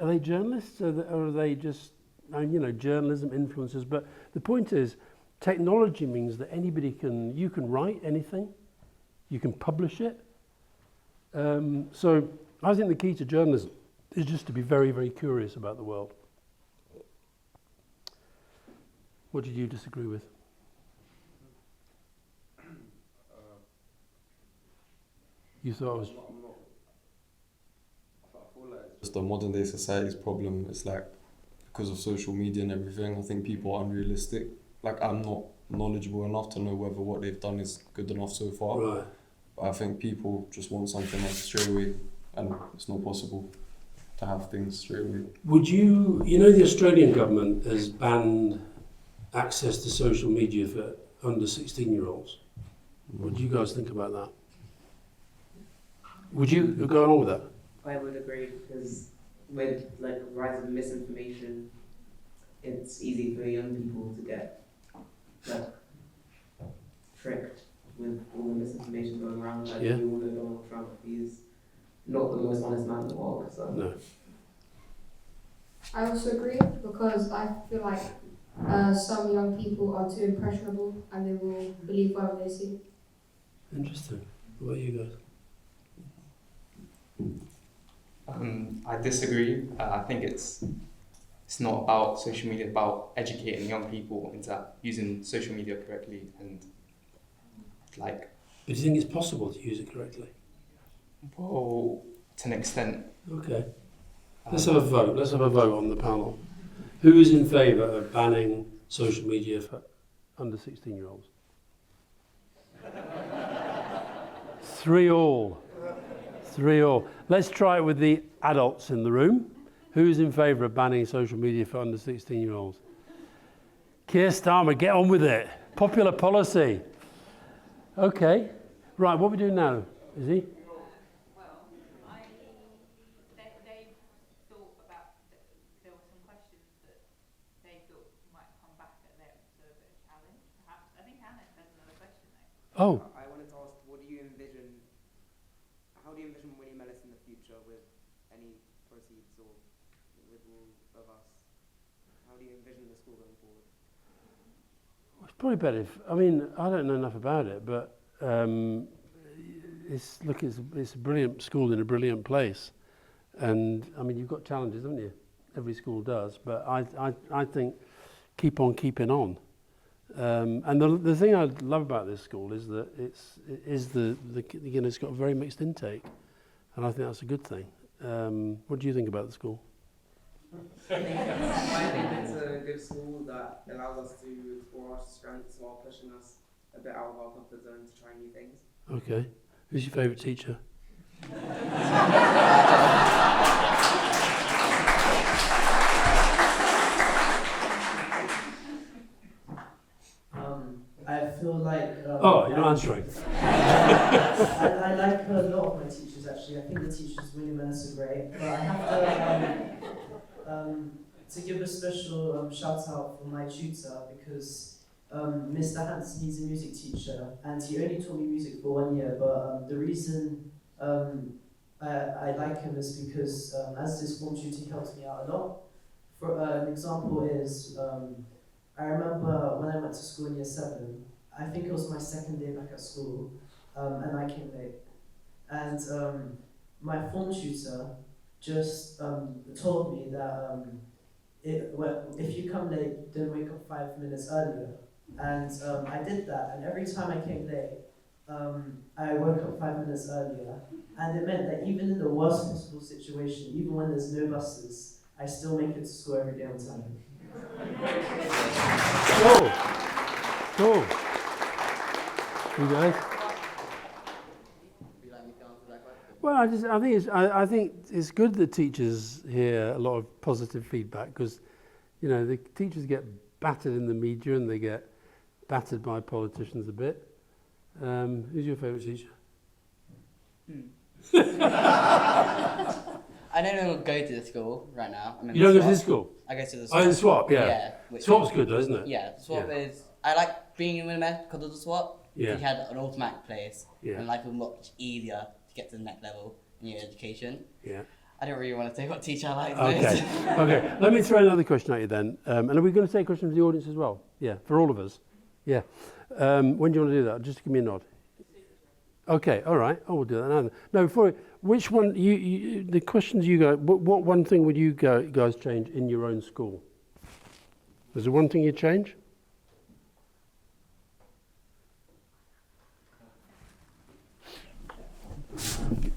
are they journalists or are they just, you know, journalism influencers? But the point is, technology means that you can write anything, you can publish it. So I think the key to journalism is just to be very, very curious about the world. What did you disagree with? You thought it was... Just the modern day society's problem is like, because of social media and everything, I think people are unrealistic. Like, I'm not knowledgeable enough to know whether what they've done is good enough so far. Right. But I think people just want something else straight away, and it's not possible to have things straight away. Would you know, the Australian government has banned access to social media for under 16-year-olds. What do you guys think about that? Would you go along with that? I would agree, because with like the rise of misinformation, it's easy for young people to get like tricked with all the misinformation going around. Like, Yeah. we all know Donald Trump, he's not the most honest man in the world. So. No. I also agree, because I feel like some young people are too impressionable and they will believe whatever they see. Interesting. What about you guys? I disagree. I think it's not about social media, it's about educating young people into using social media correctly and like. But do you think it's possible to use it correctly? Well, to an extent. Okay. Let's have a vote. Let's have a vote on the panel. Who is in favour of banning social media for under 16-year-olds? 3-3. 3-3. Let's try it with the adults in the room. Who's in favour of banning social media for under 16-year-olds? Keir Starmer, get on with it. Popular policy. Okay. Right, what are we doing now? Is he? Well, they thought about, there were some questions that they thought might come back at them, so a bit of challenge, perhaps. I think Anna has another question though. Oh. I wanted to ask, how do you envision William Ellis in the future with any proceeds or with all of us? How do you envision the school going forward? It's probably better if, I mean, I don't know enough about it, but it's a brilliant school in a brilliant place. And, I mean, you've got challenges, haven't you? Every school does, but I think keep on keeping on. And the thing I love about this school is that it's got a very mixed intake, and I think that's a good thing. What do you think about the school? I think it's a good school that allows us to explore our strengths while pushing us a bit out of our comfort zone to try new things. Okay. Who's your favourite teacher? I feel like... Oh, you're not answering. I like a lot of my teachers, actually. I think the teachers William Ellis are great. But I have to give a special shout out for my tutor, because Mr. Hansen, he's a music teacher, and he only taught me music for 1 year, but the reason I like him is because as this form tutor, he helped me out a lot. For an example is, I remember when I went to school in year 7, I think it was my second day back at school, and I came late. And my form tutor just told me that if you come late, then wake up 5 minutes earlier. And I did that, and every time I came late, I woke up 5 minutes earlier, and it meant that even in the worst possible situation, even when there's no buses, I still make it to school every day on time. Cool. Cool. You guys? Well, I think it's good that teachers hear a lot of positive feedback, because, you know, the teachers get battered in the media and they get battered by politicians a bit. Who's your favourite teacher? I don't go to the school right now. You don't go to the school? I go to the Oh, swap. the swap, yeah. Yeah. Swap's good though, isn't it? Yeah, the swap is... I like being in William Ellis because of the swap. Yeah. You had an automatic place, Yeah. and life was much easier to get to the next level in your education. Yeah. I don't really want to say what teacher I like Okay. most. Okay. Let me throw another question at you then. And are we going to take questions from the audience as well? Yeah, for all of us. Yeah. When do you want to do that? Just give me a nod. Okay. All right. Oh, we'll do that now. No, before which one? The questions you go. What one thing would you guys change in your own school? Is there one thing you'd change?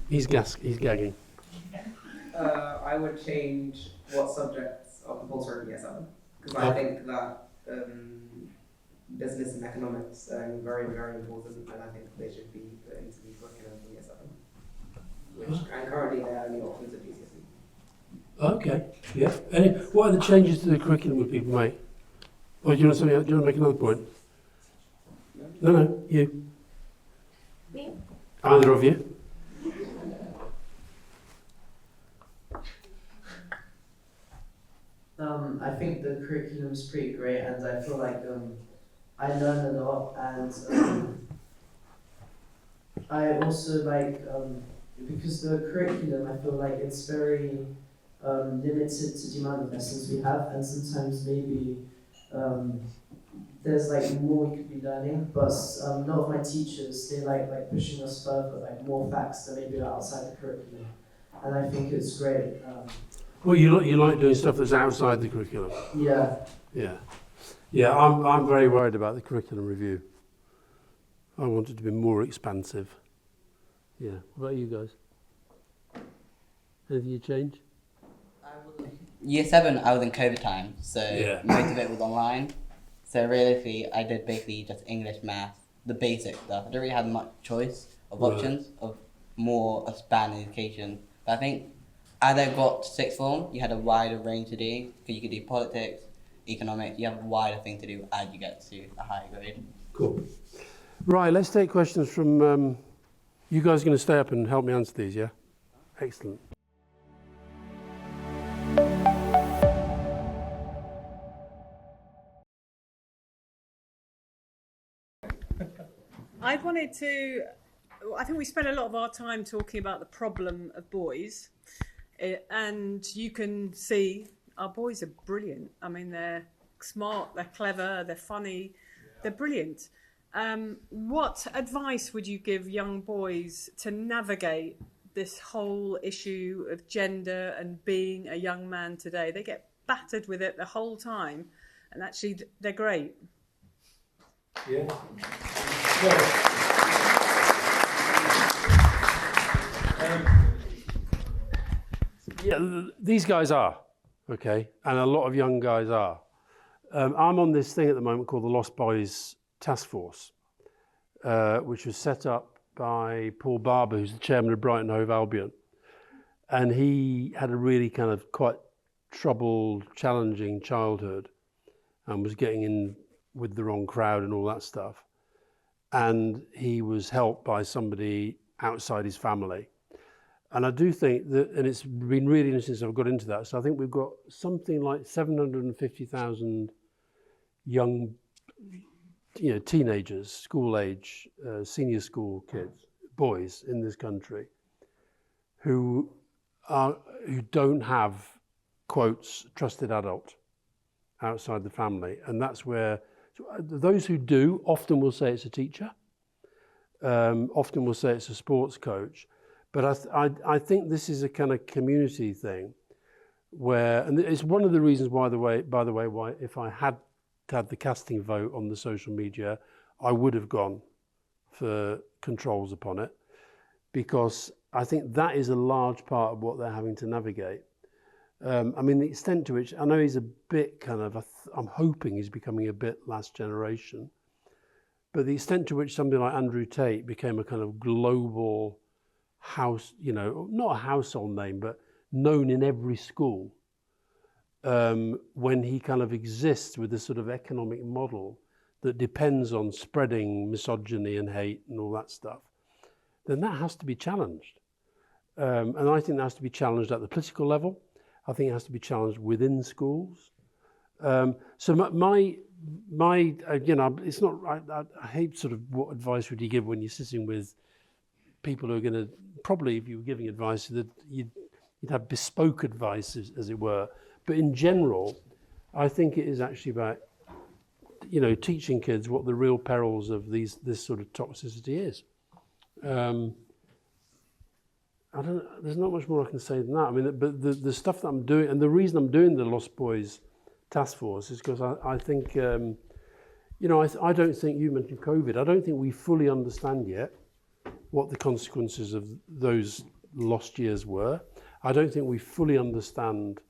He's gagging. I would change what subjects are compulsory in year 7, because I think that business and economics are very, very important, and I think they should be put into the curriculum for year 7, and currently they're only options at GCSE. Okay. Yeah. What are the changes to the curriculum would people make? Or do you want to make another point? No, you. Me? Either of you. I think the curriculum is pretty great, and I feel like I learn a lot, and I also like, because the curriculum, I feel like it's very limited to the amount of lessons we have, and sometimes maybe there's like more we could be learning, but a lot of my teachers, they like pushing us further, like more facts that maybe are outside the curriculum, and I think it's great. Well, you like doing stuff that's outside the curriculum. Yeah. Yeah. Yeah, I'm very worried about the curriculum review. I want it to be more expansive. Yeah. What about you guys? Anything you change? Year 7, I was in COVID time, so Yeah. most of it was online. So realistically, I did basically just English, math, the basic stuff. I didn't really have much choice of Right. options of more expanded education. But I think as I got to 6th form, you had a wider range to do, because you could do politics, economics, you have a wider thing to do as you get to a higher grade. Cool. Right, let's take questions from... you guys are going to stay up and help me answer these, yeah? Excellent. I think we spend a lot of our time talking about the problem of boys, and you can see our boys are brilliant. I mean, they're smart, they're clever, they're funny, they're brilliant. What advice would you give young boys to navigate this whole issue of gender and being a young man today? They get battered with it the whole time, and actually they're great. Yeah. These guys are, okay, and a lot of young guys are. I'm on this thing at the moment called the Lost Boys Task Force, which was set up by Paul Barber, who's the chairman of Brighton Hove Albion. And he had a really kind of quite troubled, challenging childhood and was getting in with the wrong crowd and all that stuff. And he was helped by somebody outside his family. And I do think that, and it's been really interesting since I've got into that, so I think we've got something like 750,000 young, teenagers, school age, senior school kids, boys in this country who don't have, quotes, trusted adult outside the family. And that's where, those who do often will say it's a teacher, often will say it's a sports coach. But I think this is a kind of community thing where, and it's one of the reasons why, by the way, why if I had had the casting vote on the social media, I would have gone for controls upon it, because I think that is a large part of what they're having to navigate. I mean, the extent to which, I know he's a bit kind of, I'm hoping he's becoming a bit last generation, but the extent to which somebody like Andrew Tate became a kind of global house, you know, not a household name, but known in every school, when he kind of exists with this sort of economic model that depends on spreading misogyny and hate and all that stuff, then that has to be challenged. And I think that has to be challenged at the political level. I think it has to be challenged within schools. So my you know, it's not, I hate sort of what advice would you give when you're sitting with people who are going to, probably if you were giving advice, that you'd have bespoke advice, as it were. But in general, I think it is actually about, you know, teaching kids what the real perils of this sort of toxicity is. There's not much more I can say than that. I mean, but the stuff that I'm doing, and the reason I'm doing the Lost Boys Task Force is because I think, you know, I don't think, you mentioned COVID, I don't think we fully understand yet what the consequences of those lost years were. I don't think we fully understand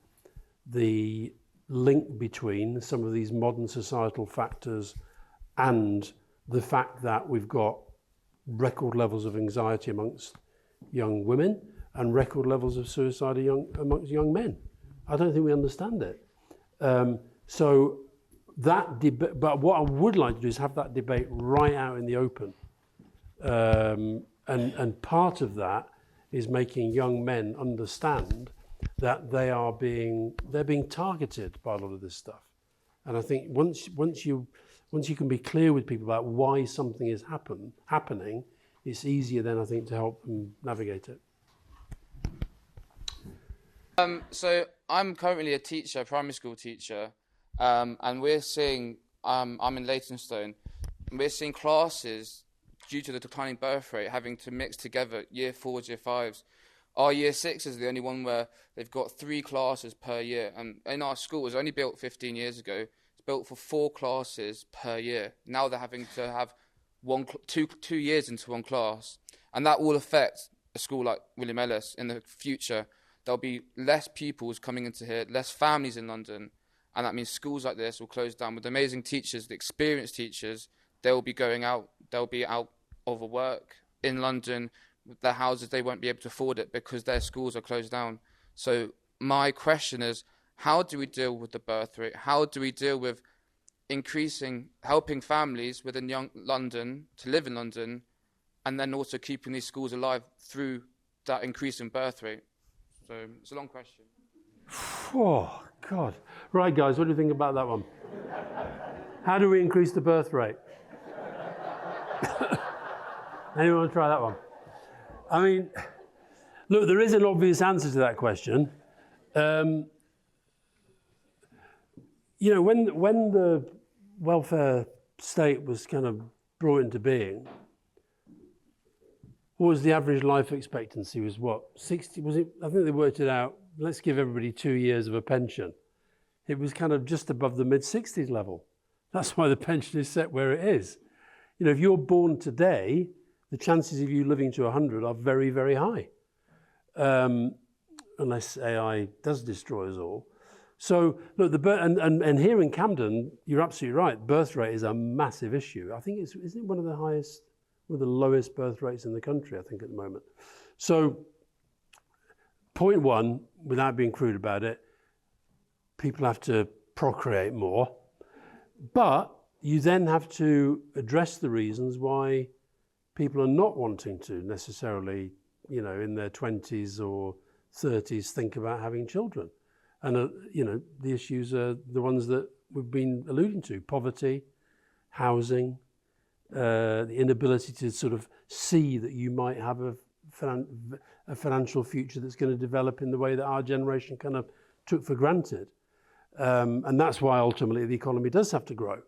the link between some of these modern societal factors and the fact that we've got record levels of anxiety amongst young women and record levels of suicide amongst young men. I don't think we understand it. So that debate, but what I would like to do is have that debate right out in the open. And part of that is making young men understand that they're being targeted by a lot of this stuff. And I think once you can be clear with people about why something is happening, it's easier then, I think, to help them navigate it. So I'm currently a teacher, a primary school teacher, and we're seeing, I'm in Leytonstone, and we're seeing classes, due to the declining birth rate, having to mix together year 4s, year 5s. Our year 6 is the only one where they've got 3 classes per year. And in our school, it was only built 15 years ago. It's built for 4 classes per year. Now they're having to have 2 years into one class. And that will affect a school like William Ellis in the future. There'll be less pupils coming into here, less families in London. And that means schools like this will close down with amazing teachers, the experienced teachers. They'll be going out, they'll be out of work in London. With their houses, they won't be able to afford it because their schools are closed down. So my question is, how do we deal with the birth rate? How do we deal with helping families within young London to live in London, and then also keeping these schools alive through that increase in birth rate? So it's a long question. Oh, God. Right, guys, what do you think about that one? How do we increase the birth rate? Anyone want to try that one? I mean, look, there is an obvious answer to that question. You know, when the welfare state was kind of brought into being, what was the average life expectancy? Was what, 60? Was it? I think they worked it out. Let's give everybody 2 years of a pension. It was kind of just above the mid-60s level. That's why the pension is set where it is. You know, if you're born today, the chances of you living to 100 are very, very high, unless AI does destroy us all. So look, and here in Camden, you're absolutely right. Birth rate is a massive issue. I think isn't it one of the highest, one of the lowest birth rates in the country, I think, at the moment. So point one, without being crude about it, people have to procreate more, but you then have to address the reasons why people are not wanting to necessarily, you know, in their 20s or 30s think about having children. And, you know, the issues are the ones that we've been alluding to: poverty, housing, the inability to sort of see that you might have a financial future that's going to develop in the way that our generation kind of took for granted. And that's why ultimately the economy does have to grow.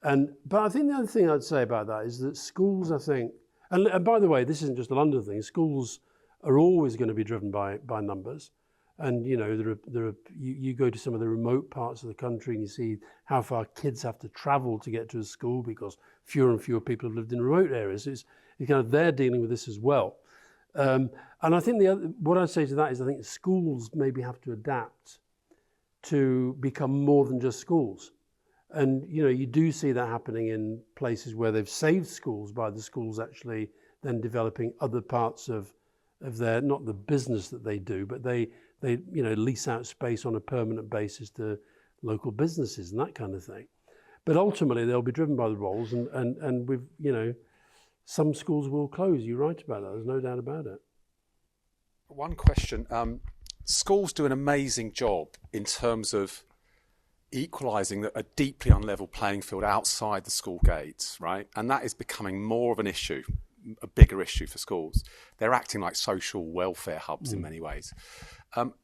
But I think the other thing I'd say about that is that schools, I think, and by the way, this isn't just a London thing, schools are always going to be driven by numbers. And you know, you go to some of the remote parts of the country and you see how far kids have to travel to get to a school because fewer and fewer people have lived in remote areas. It's kind of they're dealing with this as well. And I think what I'd say to that is I think schools maybe have to adapt to become more than just schools. And you know, you do see that happening in places where they've saved schools by the schools actually then developing other parts of their, not the business that they do, but they you know, lease out space on a permanent basis to local businesses and that kind of thing. But ultimately they'll be driven by the roles, and we've, you know, some schools will close. You're right about that, there's no doubt about it. One question, schools do an amazing job in terms of equalising a deeply unlevel playing field outside the school gates, right? And that is becoming more of an issue, a bigger issue for schools. They're acting like social welfare hubs in many ways.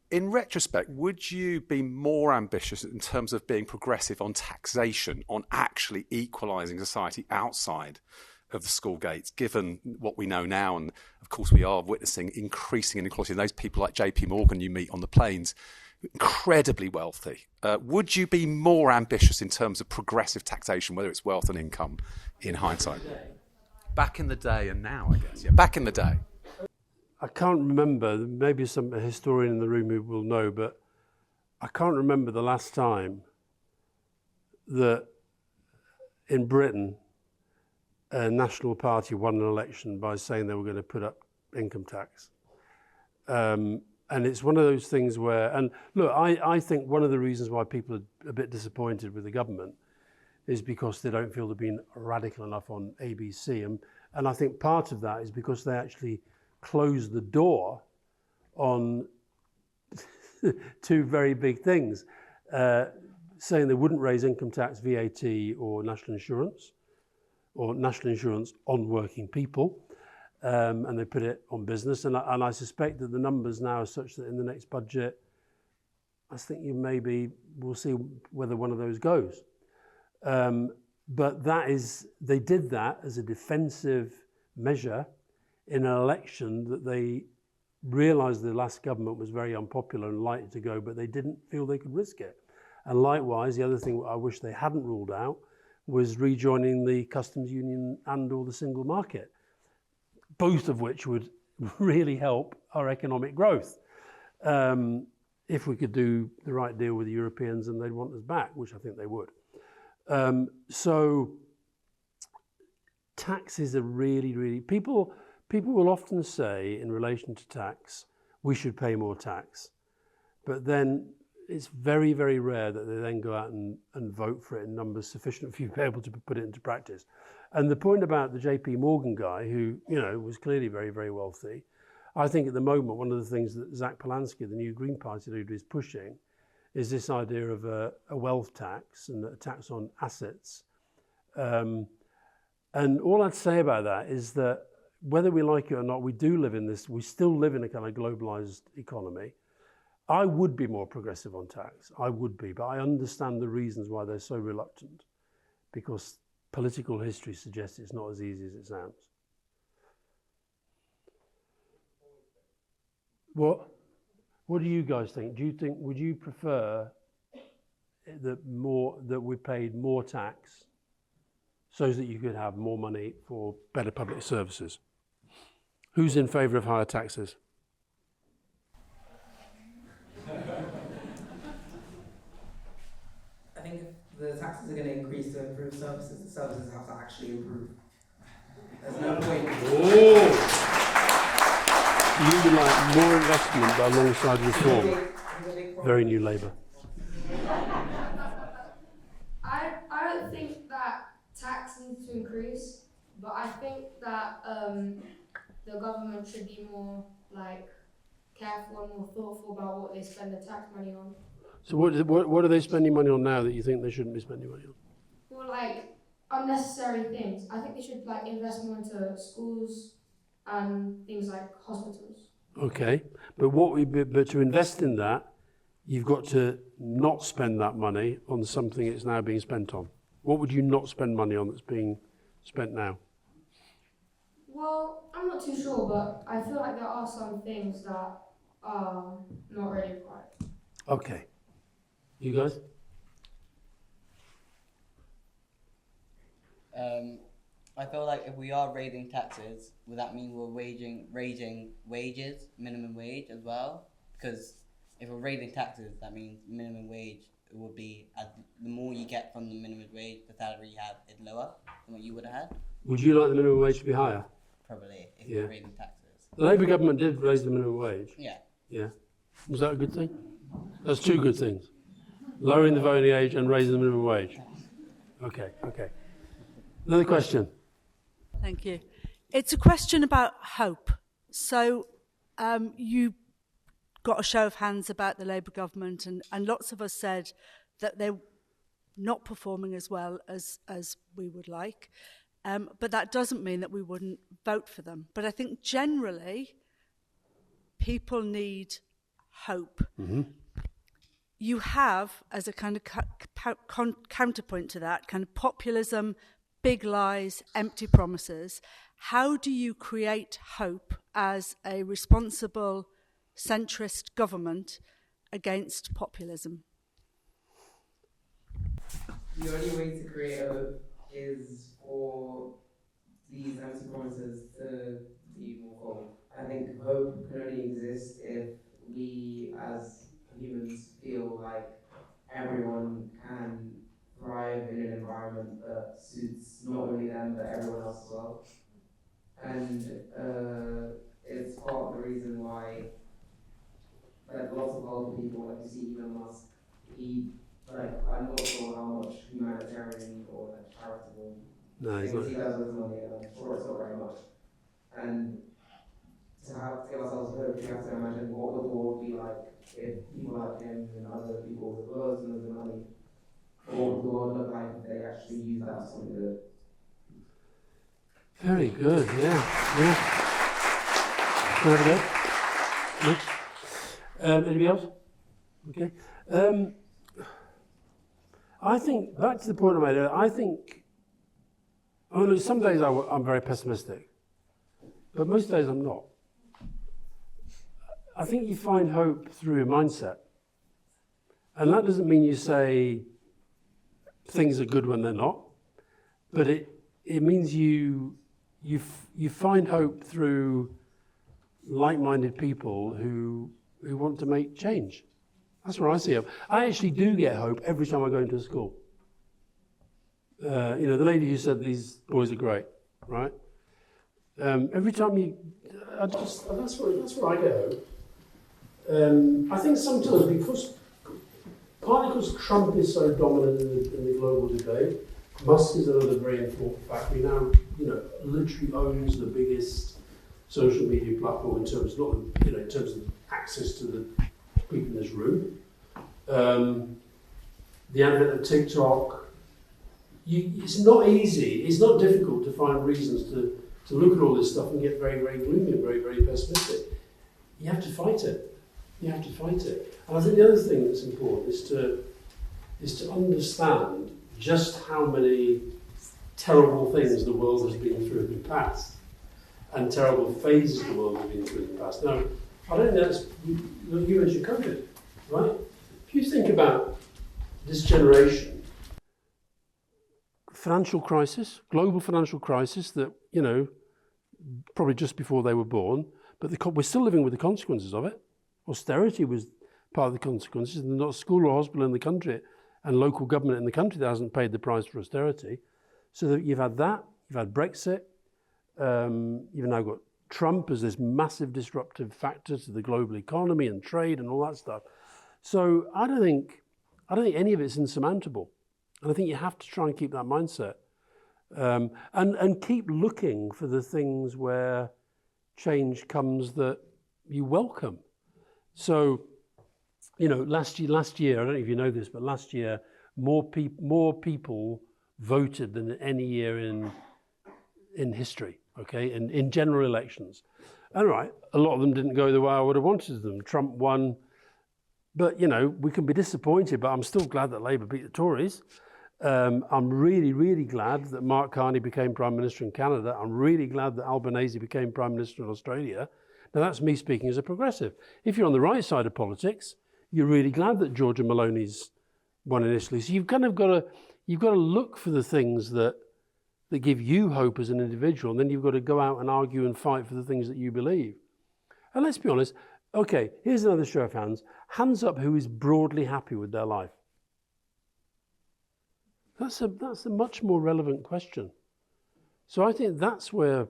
In retrospect, would you be more ambitious in terms of being progressive on taxation, on actually equalising society outside of the school gates, given what we know now? And of course we are witnessing increasing inequality. And those people like JP Morgan you meet on the planes, incredibly wealthy. Would you be more ambitious in terms of progressive taxation, whether it's wealth and income, in hindsight? Back in the day and now, I guess. Yeah, back in the day. I can't remember, maybe a historian in the room who will know, but I can't remember the last time that in Britain a national party won an election by saying they were going to put up income tax. And it's one of those things where, and look, I think one of the reasons why people are a bit disappointed with the government is because they don't feel they've been radical enough on ABC. And I think part of that is because they actually closed the door on two very big things, saying they wouldn't raise income tax, VAT or national insurance on working people, and they put it on business. And I suspect that the numbers now are such that in the next budget, I think we'll see whether one of those goes. But they did that as a defensive measure in an election that they realised the last government was very unpopular and likely to go, but they didn't feel they could risk it. And likewise, the other thing I wish they hadn't ruled out was rejoining the customs union and or the single market, both of which would really help our economic growth. If we could do the right deal with the Europeans and they'd want us back, which I think they would. So taxes are really, people will often say in relation to tax, we should pay more tax. But then it's very, very rare that they then go out and vote for it in numbers sufficient for you to be able to put it into practice. And the point about the JP Morgan guy, who, you know, was clearly very, very wealthy, I think at the moment, one of the things that Zach Polanski, the new Green Party leader, is pushing is this idea of a wealth tax and a tax on assets. And all I'd say about that is that whether we like it or not, we still live in a kind of globalized economy. I would be more progressive on tax, I would be, but I understand the reasons why they're so reluctant, because political history suggests it's not as easy as it sounds. What do you guys think? Would you prefer that we paid more tax so that you could have more money for better public services? Who's in favour of higher taxes? I think if the taxes are going to increase to improve services, the services have to actually improve. There's no point. Oh! You would like more investment but alongside reform. Very new Labour. I don't think that tax needs to increase, but I think that the government should be more careful and more thoughtful about what they spend the tax money on. So what are they spending money on now that you think they shouldn't be spending money on? Well, unnecessary things. I think they should invest more into schools and things like hospitals. Okay, but to invest in that, you've got to not spend that money on something it's now being spent on. What would you not spend money on that's being spent now? Well, I'm not too sure, but I feel like there are some things that are not really right. Okay. You guys? I feel like if we are raising taxes, would that mean we're raising wages, minimum wage as well? Because if we're raising taxes, that means minimum wage would be, the more you get from the minimum wage, the salary you have is lower than what you would have had. Would you like the minimum wage to be higher? Probably, if Yeah. you're raising taxes. The Labour government did raise the minimum wage. Yeah. Yeah. Was that a good thing? That's two good things. Lowering the voting age and raising the minimum wage. Okay, okay. Another question. Thank you. It's a question about hope. So you got a show of hands about the Labour government, and lots of us said that they're not performing as well as we would like. But that doesn't mean that we wouldn't vote for them. But I think generally people need hope. Mm-hmm. You have, as a kind of counterpoint to that, kind of populism, big lies, empty promises. How do you create hope as a responsible, centrist government against populism? The only way to create hope is for these empty promises to be more cold. I think hope can only exist if we as humans feel like everyone can thrive in an environment that suits not only them but everyone else as well. And it's part of the reason why lots of powerful people, like you see Elon Musk, I'm not sure how much humanitarian or charitable things he does with his money, and I'm sure it's not very much. And to give ourselves hope, we have to imagine what the world would be like if people like him and other people with loads and loads of money, what would the world look like if they actually use that for something good? Very good, yeah. Very good. Next. Anybody else? Okay. I think, back to the point I made earlier, I think, some days I'm very pessimistic, but most days I'm not. I think you find hope through a mindset. And that doesn't mean you say things are good when they're not, but it means you find hope through like-minded people who want to make change. That's where I see it. I actually do get hope every time I go into a school. The lady who said these boys are great, right? Every time that's where I get hope. I think sometimes partly because Trump is so dominant in the global debate, Musk is another very important factor. He now, literally owns the biggest social media platform in terms of access to the people in this room. The advent of TikTok. It's not easy. It's not difficult to find reasons to look at all this stuff and get very, very gloomy and very, very pessimistic. You have to fight it. And I think the other thing that's important is to understand just how many terrible things the world has been through in the past and terrible phases the world has been through in the past. Now, I don't know, you mentioned COVID, right? If you think about this generation, financial crisis, global financial crisis that, probably just before they were born, but we're still living with the consequences of it. Austerity was part of the consequences. There's not a school or hospital in the country and local government in the country that hasn't paid the price for austerity. So that you've had that, you've had Brexit, you've now got Trump as this massive disruptive factor to the global economy and trade and all that stuff. So I don't think any of it's insurmountable. And I think you have to try and keep that mindset. And keep looking for the things where change comes that you welcome. So, last year, I don't know if you know this, but last year, more people voted than any year in history, okay, in general elections. All right, a lot of them didn't go the way I would have wanted them. Trump won, but, we can be disappointed, but I'm still glad that Labour beat the Tories. I'm really, really glad that Mark Carney became Prime Minister in Canada. I'm really glad that Albanese became Prime Minister in Australia. Now, that's me speaking as a progressive. If you're on the right side of politics, you're really glad that Georgia Maloney's won initially. So you've kind of got to look for the things that give you hope as an individual, and then you've got to go out and argue and fight for the things that you believe. And let's be honest. Okay, here's another show of hands. Hands up who is broadly happy with their life. That's a much more relevant question. So I think that's where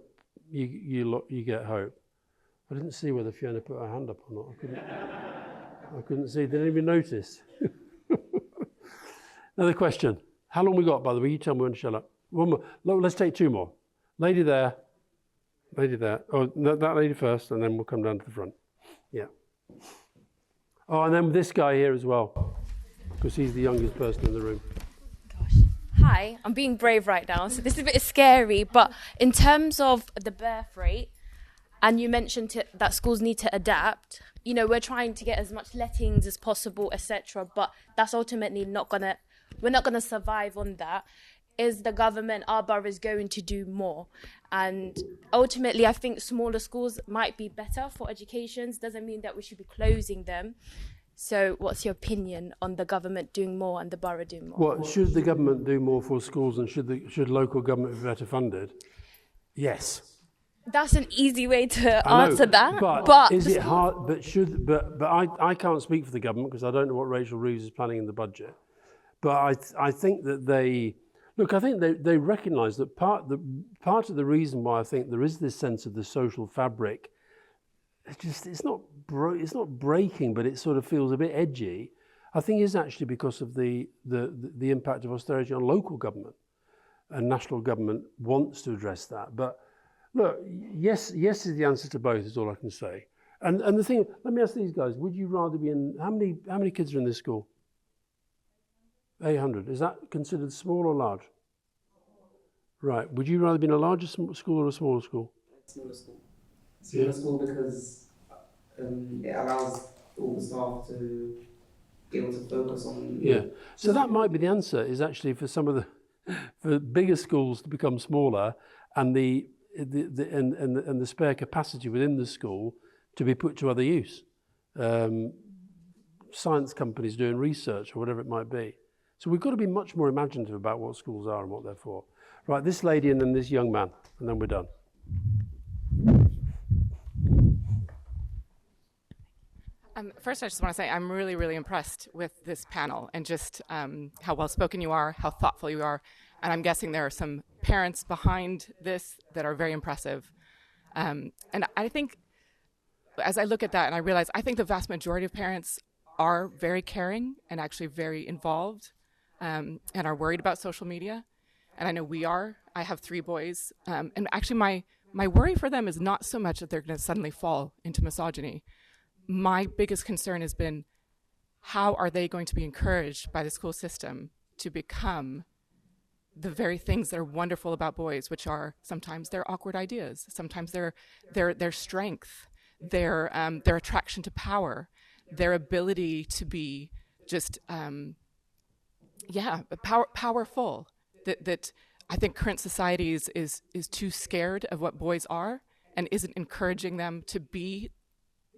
you get hope. I didn't see whether Fiona put her hand up or not. I couldn't see. Did anybody notice? Another question. How long we got, by the way? You tell me when to shut up. One more. No, let's take two more. Lady there. Lady there. Oh, no, that lady first, and then we'll come down to the front. Yeah. Oh, and then this guy here as well, because he's the youngest person in the room. Hi, I'm being brave right now, so this is a bit scary, but in terms of the birth rate, and you mentioned that schools need to adapt, you know, we're trying to get as much lettings as possible, etc., but that's ultimately we're not gonna survive on that. Is the government, our boroughs, going to do more? And ultimately, I think smaller schools might be better for educations. Doesn't mean that we should be closing them. So what's your opinion on the government doing more and the borough doing more? Well, should the government do more for schools, and should local government be better funded? Yes. That's an easy way to answer that. But is it hard? But I can't speak for the government because I don't know what Rachel Reeves is planning in the budget. But I think that they recognise that part of the reason why I think there is this sense of the social fabric. It's not breaking, but it sort of feels a bit edgy. I think is actually because of the impact of austerity on local government, and national government wants to address that. But look, yes is the answer to both. Is all I can say. And the thing, let me ask these guys: would you rather be in how many kids are in this school? 800. Is that considered small or large? Right. Would you rather be in a larger school or a smaller school? Smaller school. Smaller school because it allows all the staff to be able to focus on. Yeah. So that might be the answer. Is actually for some of for bigger schools to become smaller, and the spare capacity within the school to be put to other use. Science companies doing research or whatever it might be. So we've got to be much more imaginative about what schools are and what they're for. Right, this lady and then this young man, and then we're done. First, I just want to say I'm really, really impressed with this panel and just how well-spoken you are, how thoughtful you are. And I'm guessing there are some parents behind this that are very impressive. And I think, as I look at that and I realize, I think the vast majority of parents are very caring and actually very involved and are worried about social media. And I know we are. I have 3 boys. And actually my worry for them is not so much that they're going to suddenly fall into misogyny. My biggest concern has been, how are they going to be encouraged by the school system to become the very things that are wonderful about boys, which are sometimes their awkward ideas, sometimes their strength, their attraction to power, their ability to be just powerful. That I think current society is too scared of what boys are and isn't encouraging them to be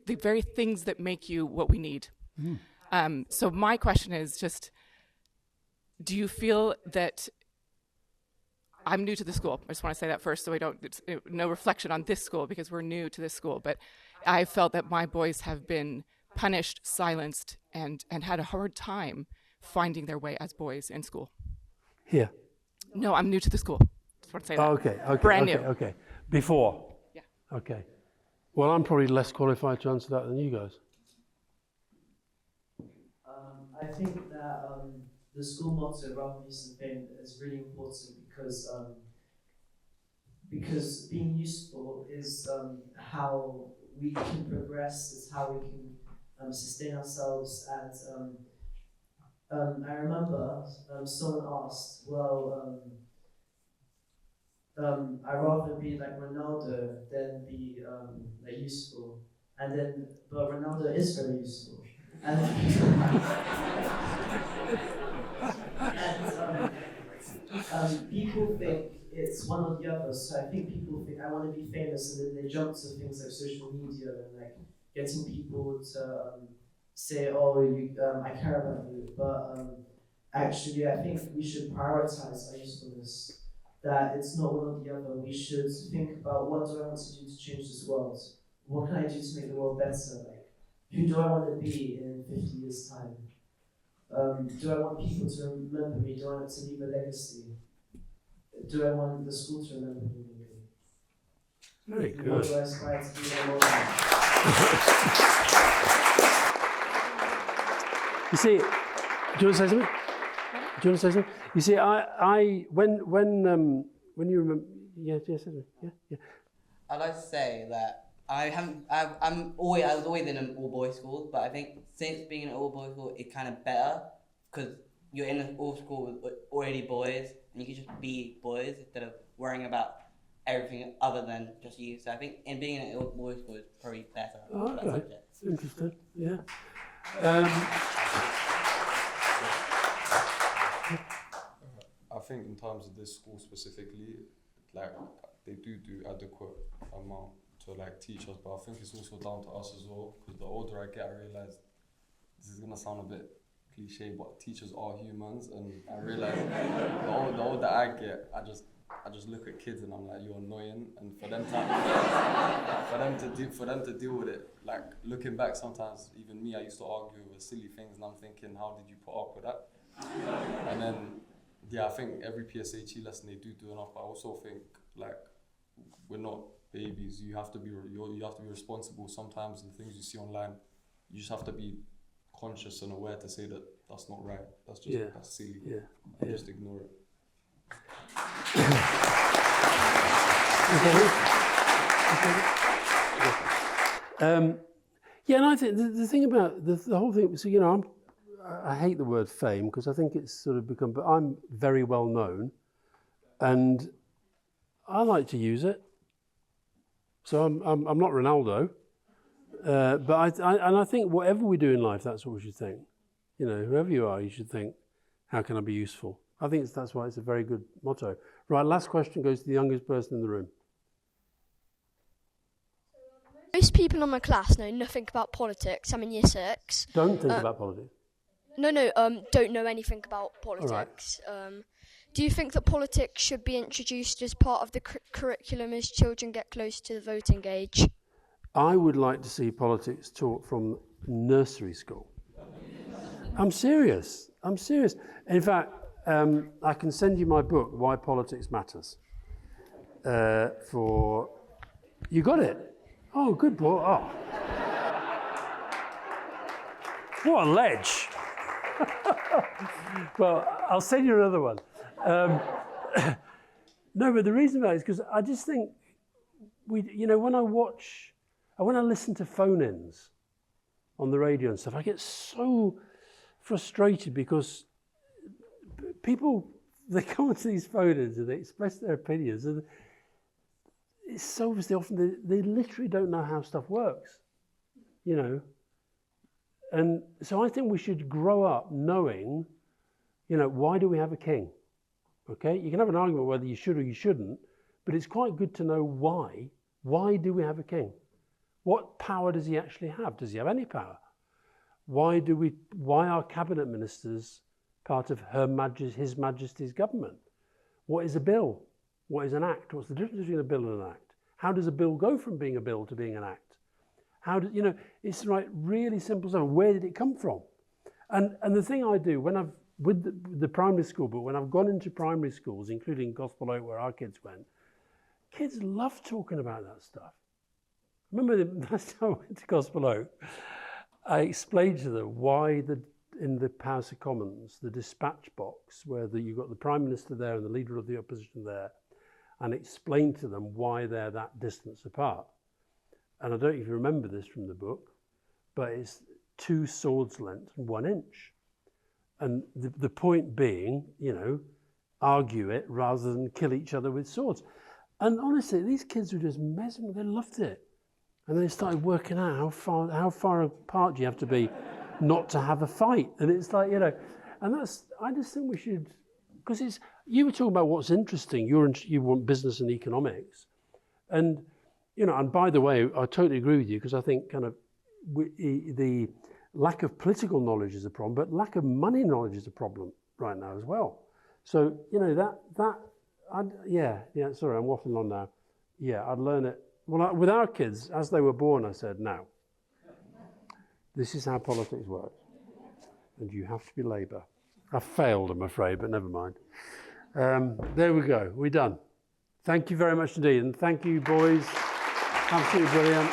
the very things that make you what we need. So my question is just, do you feel that, I'm new to the school, I just want to say that first so it's no reflection on this school because we're new to this school, but I felt that my boys have been punished, silenced, and had a hard time finding their way as boys in school. Here? No, I'm new to the school. Just want to say that. Okay. Brand new. Okay. Before? Yeah. Okay. Well, I'm probably less qualified to answer that than you guys. I think that the school motto, rather use and fame, is really important because being useful is how we can progress, is how we can sustain ourselves. And I remember someone asked, well, I'd rather be like Ronaldo than be like useful. But Ronaldo is very useful. it's one or the other. So I think people think I want to be famous, and then they jump to things like social media and like getting people to say, "Oh, I care about you." But actually, I think we should prioritize our usefulness. That it's not one or the other. We should think about what do I want to do to change this world? What can I do to make the world better? Like, who do I want to be in 50 years' time? Do I want people to remember me? Do I want to leave a legacy? Do I want the school to remember me? Very good. What do I aspire to be in the world? You see, do you want to say something? Do you want to say something? You see, when you remember, yeah. I'd like to say that I was always in an all-boys school, but I think since being in an all-boys school, it's kind of better because you're in an all school with already boys, and you can just be boys instead of worrying about everything other than just you. So I think in being in an all-boys school is probably better. Oh, okay. Interesting. Yeah. I think in terms of this school specifically, like they do adequate amount to like teach us, but I think it's also down to us as well. Because the older I get, I realize this is gonna sound a bit cliche, but teachers are humans, and I realize the older I get, I just look at kids and I'm like, you're annoying, and for them to deal with it, like looking back, sometimes even me, I used to argue with silly things, and I'm thinking, how did you put up with that? And then, yeah, I think every PSHE lesson they do enough, but I also think like we're not babies. You have to be responsible. Sometimes the things you see online, you just have to be conscious and aware to say that that's not right. That's just that's silly. Yeah. Just ignore it. Yeah, and I think the thing about the whole thing, so, you know, I hate the word fame because I think it's sort of become, but I'm very well known and I like to use it. So I'm not Ronaldo, but I think whatever we do in life, that's what we should think. You know, whoever you are, you should think, how can I be useful? I think that's why it's a very good motto. Right, last question goes to the youngest person in the room. Most people in my class know nothing about politics. I'm in year 6. Don't think about politics. No, don't know anything about politics. Right. Do you think that politics should be introduced as part of the curriculum as children get close to the voting age? I would like to see politics taught from nursery school. I'm serious. In fact, I can send you my book, Why Politics Matters. You got it? Oh, good boy. Oh. What a ledge. Well, I'll send you another one. No, but the reason for that is because I just think when I listen to phone-ins on the radio and stuff, I get so frustrated because people, they come onto these phone-ins and they express their opinions, and it's so obviously often they literally don't know how stuff works, you know. And so I think we should grow up knowing, you know, why do we have a king? Okay, you can have an argument whether you should or you shouldn't, but it's quite good to know why. Why do we have a king? What power does he actually have? Does he have any power? Why are cabinet ministers part of His Majesty's government? What is a bill? What is an act? What's the difference between a bill and an act? How does a bill go from being a bill to being an act? It's like really simple stuff. Where did it come from? And the thing I do when with the primary school, but when I've gone into primary schools, including Gospel Oak where our kids went, kids love talking about that stuff. I remember the last time I went to Gospel Oak, I explained to them why in the House of Commons, the dispatch box, where you've got the Prime Minister there and the Leader of the Opposition there, and explained to them why they're that distance apart. And I don't know if you remember this from the book, but it's 2 swords lengths and 1 inch. And the point being, you know, argue it rather than kill each other with swords. And honestly, these kids were just mesmerized. They loved it. And they started working out how far apart do you have to be not to have a fight. And it's like, you know, and I just think we should because it's, you were talking about what's interesting. You want business and economics. And, you know, and by the way, I totally agree with you, because I think kind of the lack of political knowledge is a problem, but lack of money knowledge is a problem right now as well. So, you know, sorry, I'm waffling on now. Yeah, I'd learn it. Well, with our kids, as they were born, I said, now, this is how politics works. And you have to be Labour. I failed, I'm afraid, but never mind. There we go, we're done. Thank you very much indeed, and thank you, boys. Absolutely brilliant.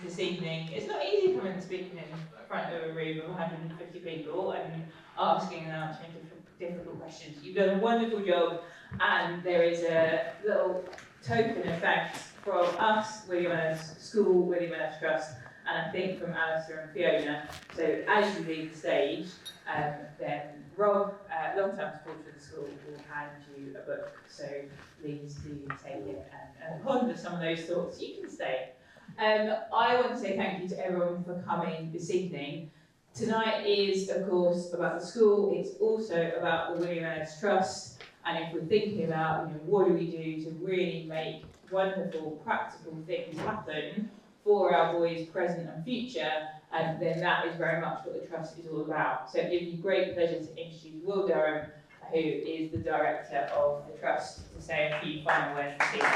This evening. It's not easy coming and speaking in front of a room of 150 people and asking and answering difficult questions. You've done a wonderful job, and there is a little token of thanks from us, William Ellis School, William Ellis Trust, and I think from Alastair and Fiona. So as you leave the stage, then Rob, long-time supporter of the school, will hand you a book. So please do take it and ponder some of those thoughts. You can stay. I want to say thank you to everyone for coming this evening. Tonight is, of course, about the school. It's also about the William Ellis Trust. And if we're thinking about, you know, what do we do to really make wonderful, practical things happen for our boys' present and future, then that is very much what the Trust is all about. So it gives me great pleasure to introduce Will Durham, who is the director of the Trust, to say a few final words this evening.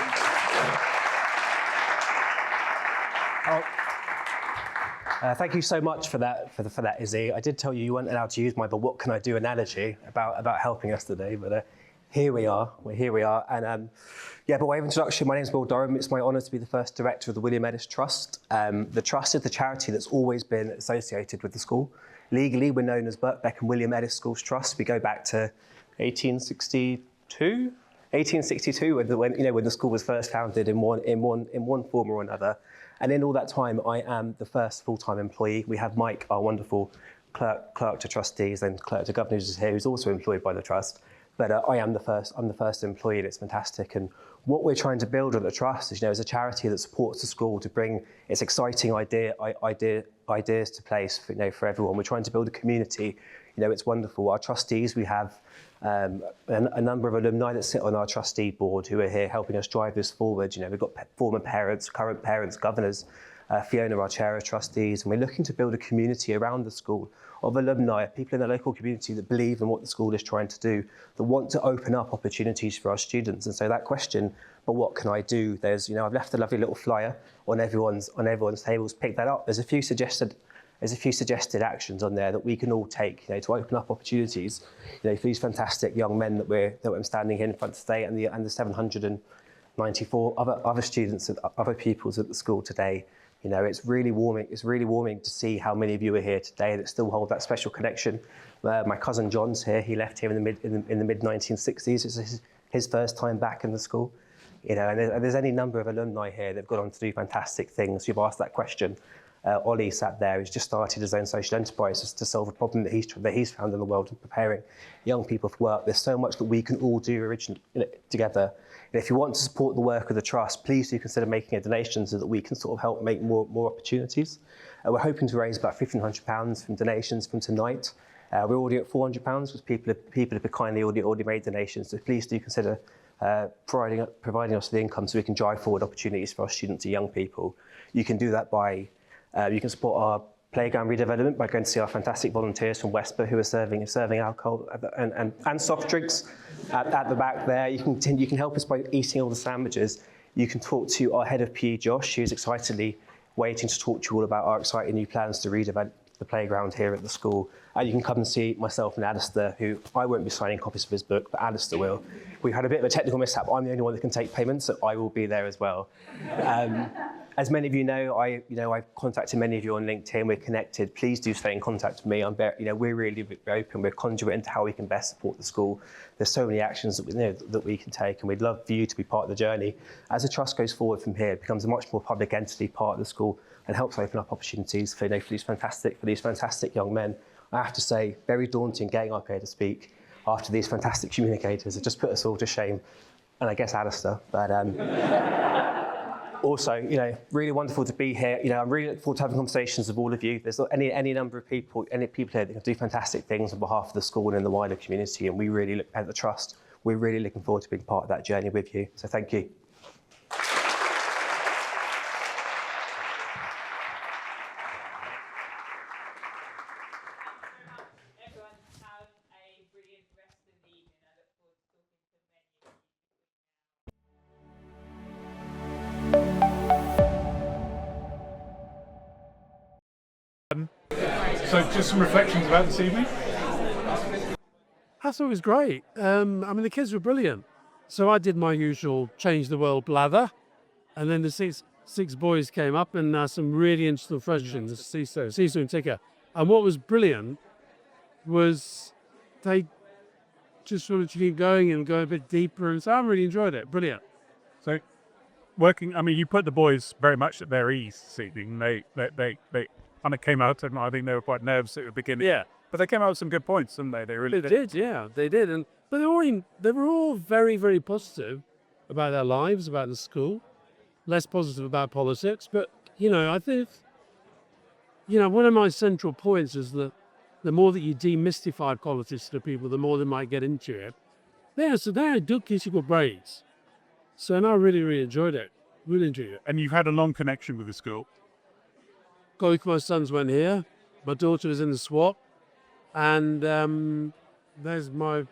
Thank you so much for that, Izzy. I did tell you weren't allowed to use my "but what can I do" analogy about helping us today, but here we are. And by way of introduction, my name is Will Durham. It's my honour to be the first director of the William Ellis Trust. The Trust is the charity that's always been associated with the school. Legally, we're known as Birkbeck and William Ellis Schools Trust. We go back to 1862, when the school was first founded in one form or another. And in all that time, I am the first full-time employee. We have Mike, our wonderful clerk to trustees, and clerk to governor, who's here, who's also employed by the Trust. But I'm the first employee, and it's fantastic. And what we're trying to build at the Trust is, is a charity that supports the school to bring its exciting ideas to place for everyone. We're trying to build a community. It's wonderful. Our trustees, we have a number of alumni that sit on our trustee board who are here helping us drive this forward. We've got former parents, current parents, governors, Fiona, our chair of trustees, and we're looking to build a community around the school of alumni, people in the local community that believe in what the school is trying to do, that want to open up opportunities for our students. And so that question, but what can I do? There's, I've left a lovely little flyer on everyone's tables. Pick that up. There's a few suggested actions on there that we can all take, to open up opportunities, for these fantastic young men that I'm standing here in front today, and the 794 other students, other pupils at the school today. It's really warming. It's really warming to see how many of you are here today that still hold that special connection. My cousin John's here. He left here in the mid 1960s. It's his first time back in the school. And there's any number of alumni here that've gone on to do fantastic things. You've asked that question. Ollie sat there. He's just started his own social enterprise to solve a problem that he's found in the world and preparing young people for work. There's so much that we can all do together. And if you want to support the work of the Trust, please do consider making a donation so that we can sort of help make more opportunities. We're hoping to raise about £1,500 from donations from tonight. We're already at £400 because people have kindly already made donations. So please do consider providing us with the income so we can drive forward opportunities for our students and young people. You can do that by you can support our playground redevelopment by going to see our fantastic volunteers from Westborough who are serving alcohol and soft drinks at the back there. You can help us by eating all the sandwiches. You can talk to our head of PE, Josh, who's excitedly waiting to talk to you all about our exciting new plans to redevelop the playground here at the school. And you can come and see myself and Alastair, who I won't be signing copies of his book, but Alastair will. We've had a bit of a technical mishap. I'm the only one that can take payments, so I will be there as well. As many of you know, I've contacted many of you on LinkedIn. We're connected. Please do stay in contact with me. We're really open. We're conduit into how we can best support the school. There's so many actions that we can take, and we'd love for you to be part of the journey. As the Trust goes forward from here, it becomes a much more public entity, part of the school, and helps open up opportunities for these fantastic young men. I have to say, very daunting getting up here to speak after these fantastic communicators. It just put us all to shame, and I guess Alastair. But also, really wonderful to be here. I'm really looking forward to having conversations with all of you. There's any number of people, any people here that can do fantastic things on behalf of the school and in the wider community, and we really look at the Trust. We're really looking forward to being part of that journey with you. So thank you. So just some reflections about this evening? I thought it was great. The kids were brilliant. So I did my usual change the world blather, and then the six boys came up and some really interesting questions, Sisu and Tika. And what was brilliant was they just sort of keep going and go a bit deeper, and so I really enjoyed it. Brilliant. So you put the boys very much at their ease this evening. They kind of came out, and I think they were quite nervous at the beginning. Yeah. But they came out with some good points, didn't they? They really did. Yeah, they did. But they were all very, very positive about their lives, about the school, less positive about politics. But, I think, one of my central points is that the more that you demystify politics to people, the more they might get into it. They had good critical brains. So, and I really, really enjoyed it. Really enjoyed it. And you've had a long connection with the school. Both my sons went here. My daughter was in the swap. And there's my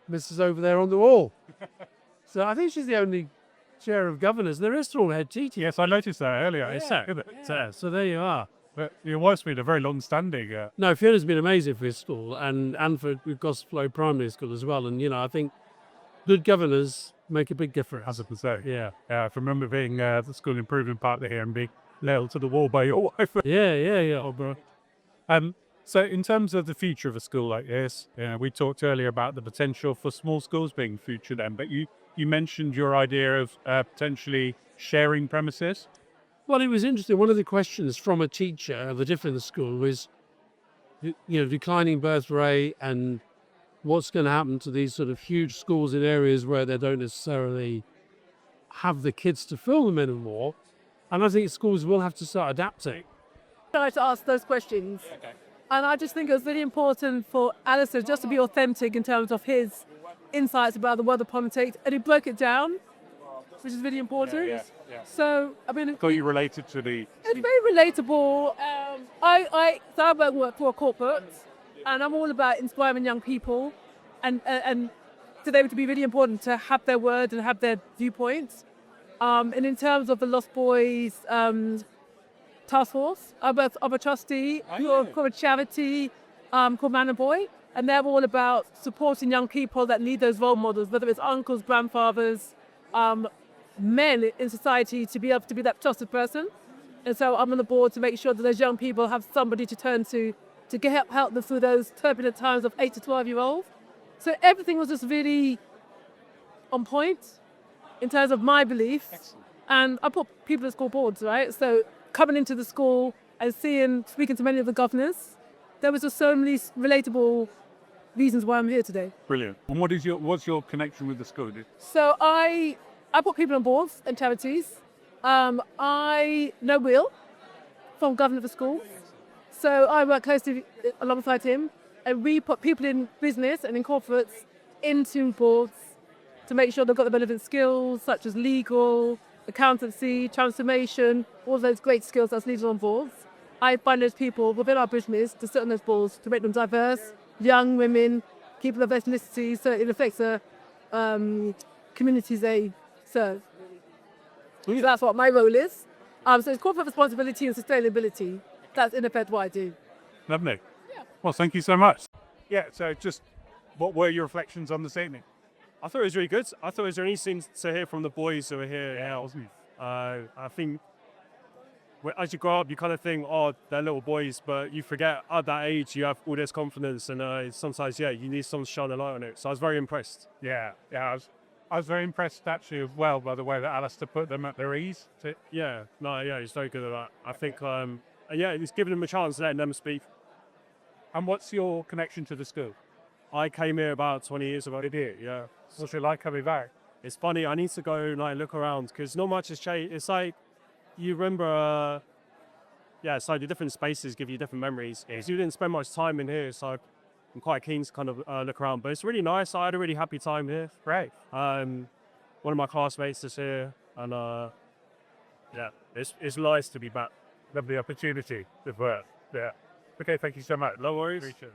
missus over there on the wall. So I think she's the only chair of governors. The rest are all head teachers. Yes, I noticed that earlier. Yeah, It's sad, isn't it? yeah. So there you are. But your wife's been a very long-standing... No, Fiona's been amazing for his school and for Gospel Primary School as well. And, I think good governors make a big difference. 100%. Yeah. I remember being the school improvement partner here and being nailed to the wall by your wife. Yeah. Oh, bro. So in terms of the future of a school like this, we talked earlier about the potential for small schools being future then, but you mentioned your idea of potentially sharing premises. Well, it was interesting. One of the questions from a teacher of a different school was, declining birth rate and what's going to happen to these sort of huge schools in areas where they don't necessarily have the kids to fill them anymore. And I think schools will have to start adapting. I like to ask those questions. Okay. And I just think it was really important for Alastair just to be authentic in terms of his insights about the world of politics. And he broke it down, which is really important. Yeah. So, So you related to the... It's very relatable. I work for a corporate, and I'm all about inspiring young people. And today would be really important to have their word and have their viewpoints. And in terms of the Lost Boys... task force. I'm a trustee for a charity called Man and Boy, and they're all about supporting young people that need those role models, whether it's uncles, grandfathers, men in society to be able to be that trusted person. And so I'm on the board to make sure that those young people have somebody to turn to help them through those turbulent times of 8 to 12-year-olds. So everything was just really on point in terms of my beliefs. And I put people at school boards, right? So coming into the school and speaking to many of the governors, there was just so many relatable reasons why I'm here today. Brilliant. And what's your connection with the school? So I put people on boards and charities. I know Will from governor of the school. So I work closely alongside him, and we put people in business and in corporates into boards to make sure they've got the relevant skills such as legal, accountancy, transformation, all those great skills that's needed on boards. I find those people within our business to sit on those boards to make them diverse, young women, people of ethnicity, so it affects the communities they serve. So that's what my role is. So it's corporate responsibility and sustainability. That's in effect what I do. Lovely. Yeah. Well, thank you so much. Yeah, so just what were your reflections on this evening? I thought it was really good. I thought it was really interesting to hear from the boys who were here now. I think as you grow up, you kind of think, oh, they're little boys, but you forget at that age you have all this confidence, and sometimes, you need someone to shine a light on it. So I was very impressed. Yeah, I was very impressed actually as well by the way that Alastair put them at their ease. He's very good at that. I think, he's giving them a chance, letting them speak. And what's your connection to the school? I came here about 20 years ago. Did you? Yeah. What's it like coming back? It's funny, I need to go and like look around because not much has changed. It's like you remember, it's like the different spaces give you different memories. Because you didn't spend much time in here, so I'm quite keen to kind of look around. But it's really nice. I had a really happy time here. Great. One of my classmates is here, and It's nice to be back. Love the opportunity to work. Yeah. Okay, thank you so much. No worries. Appreciate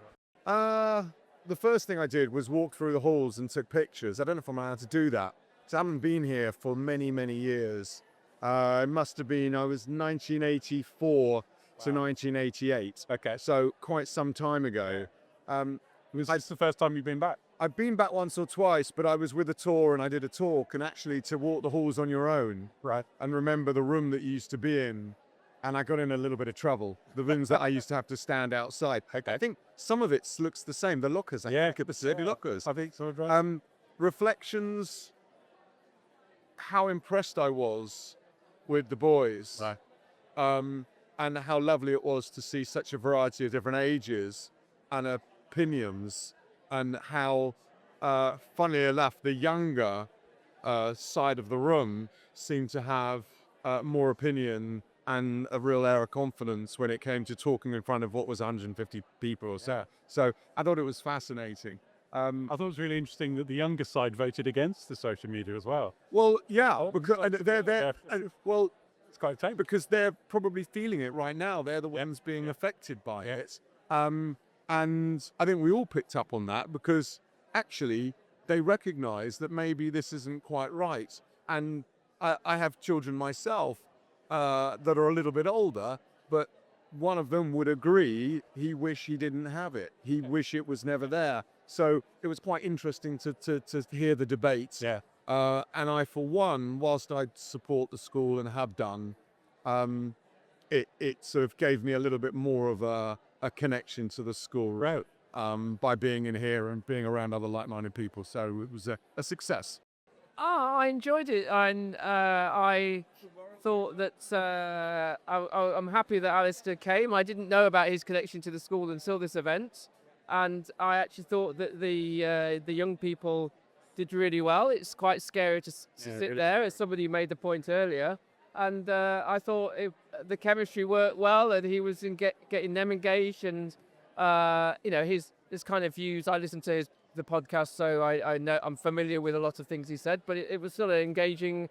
it. The first thing I did was walk through the halls and took pictures. I don't know if I'm allowed to do that. So I haven't been here for many, many years. It must have been, I was 1984 to 1988. Okay. So quite some time ago. That's the first time you've been back? I've been back once or twice, but I was with a tour and I did a talk, and actually to walk the halls on your own, right, and remember the room that you used to be in, and I got in a little bit of trouble. The rooms that I used to have to stand outside. Okay. I think some of it looks the same. The lockers, I think, the city lockers. I think so. Right. Reflections, how impressed I was with the boys, right, and how lovely it was to see such a variety of different ages and opinions, and how, funnily enough, the younger side of the room seemed to have more opinion and a real air of confidence when it came to talking in front of what was 150 people or so. Yeah. So I thought it was fascinating. I thought it was really interesting that the younger side voted against the social media as well. Well, yeah, because well, it's quite tight because they're probably feeling it right now. They're the ones being affected by it. And I think we all picked up on that because actually they recognize that maybe this isn't quite right. And I have children myself that are a little bit older, but one of them would agree he wish he didn't have it. He wish it was never there. So it was quite interesting to hear the debates. Yeah. And I, for one, whilst I support the school and have done, it sort of gave me a little bit more of a connection to the school, right, by being in here and being around other like-minded people. So it was a success. I enjoyed it, and I thought that I'm happy that Alastair came. I didn't know about his connection to the school until this event, and I actually thought that the young people did really well. It's quite scary to sit there, as somebody made the point earlier, and I thought the chemistry worked well, and he was getting them engaged, and his kind of views. I listened to the podcast, so I know I'm familiar with a lot of things he said, but it was still an engaging,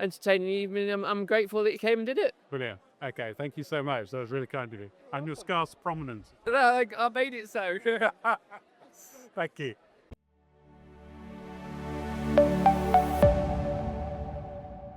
entertaining evening. I'm grateful that he came and did it. Brilliant. Okay, thank you so much. That was really kind of you. And your scarf's prominent. I made it so. Thank you.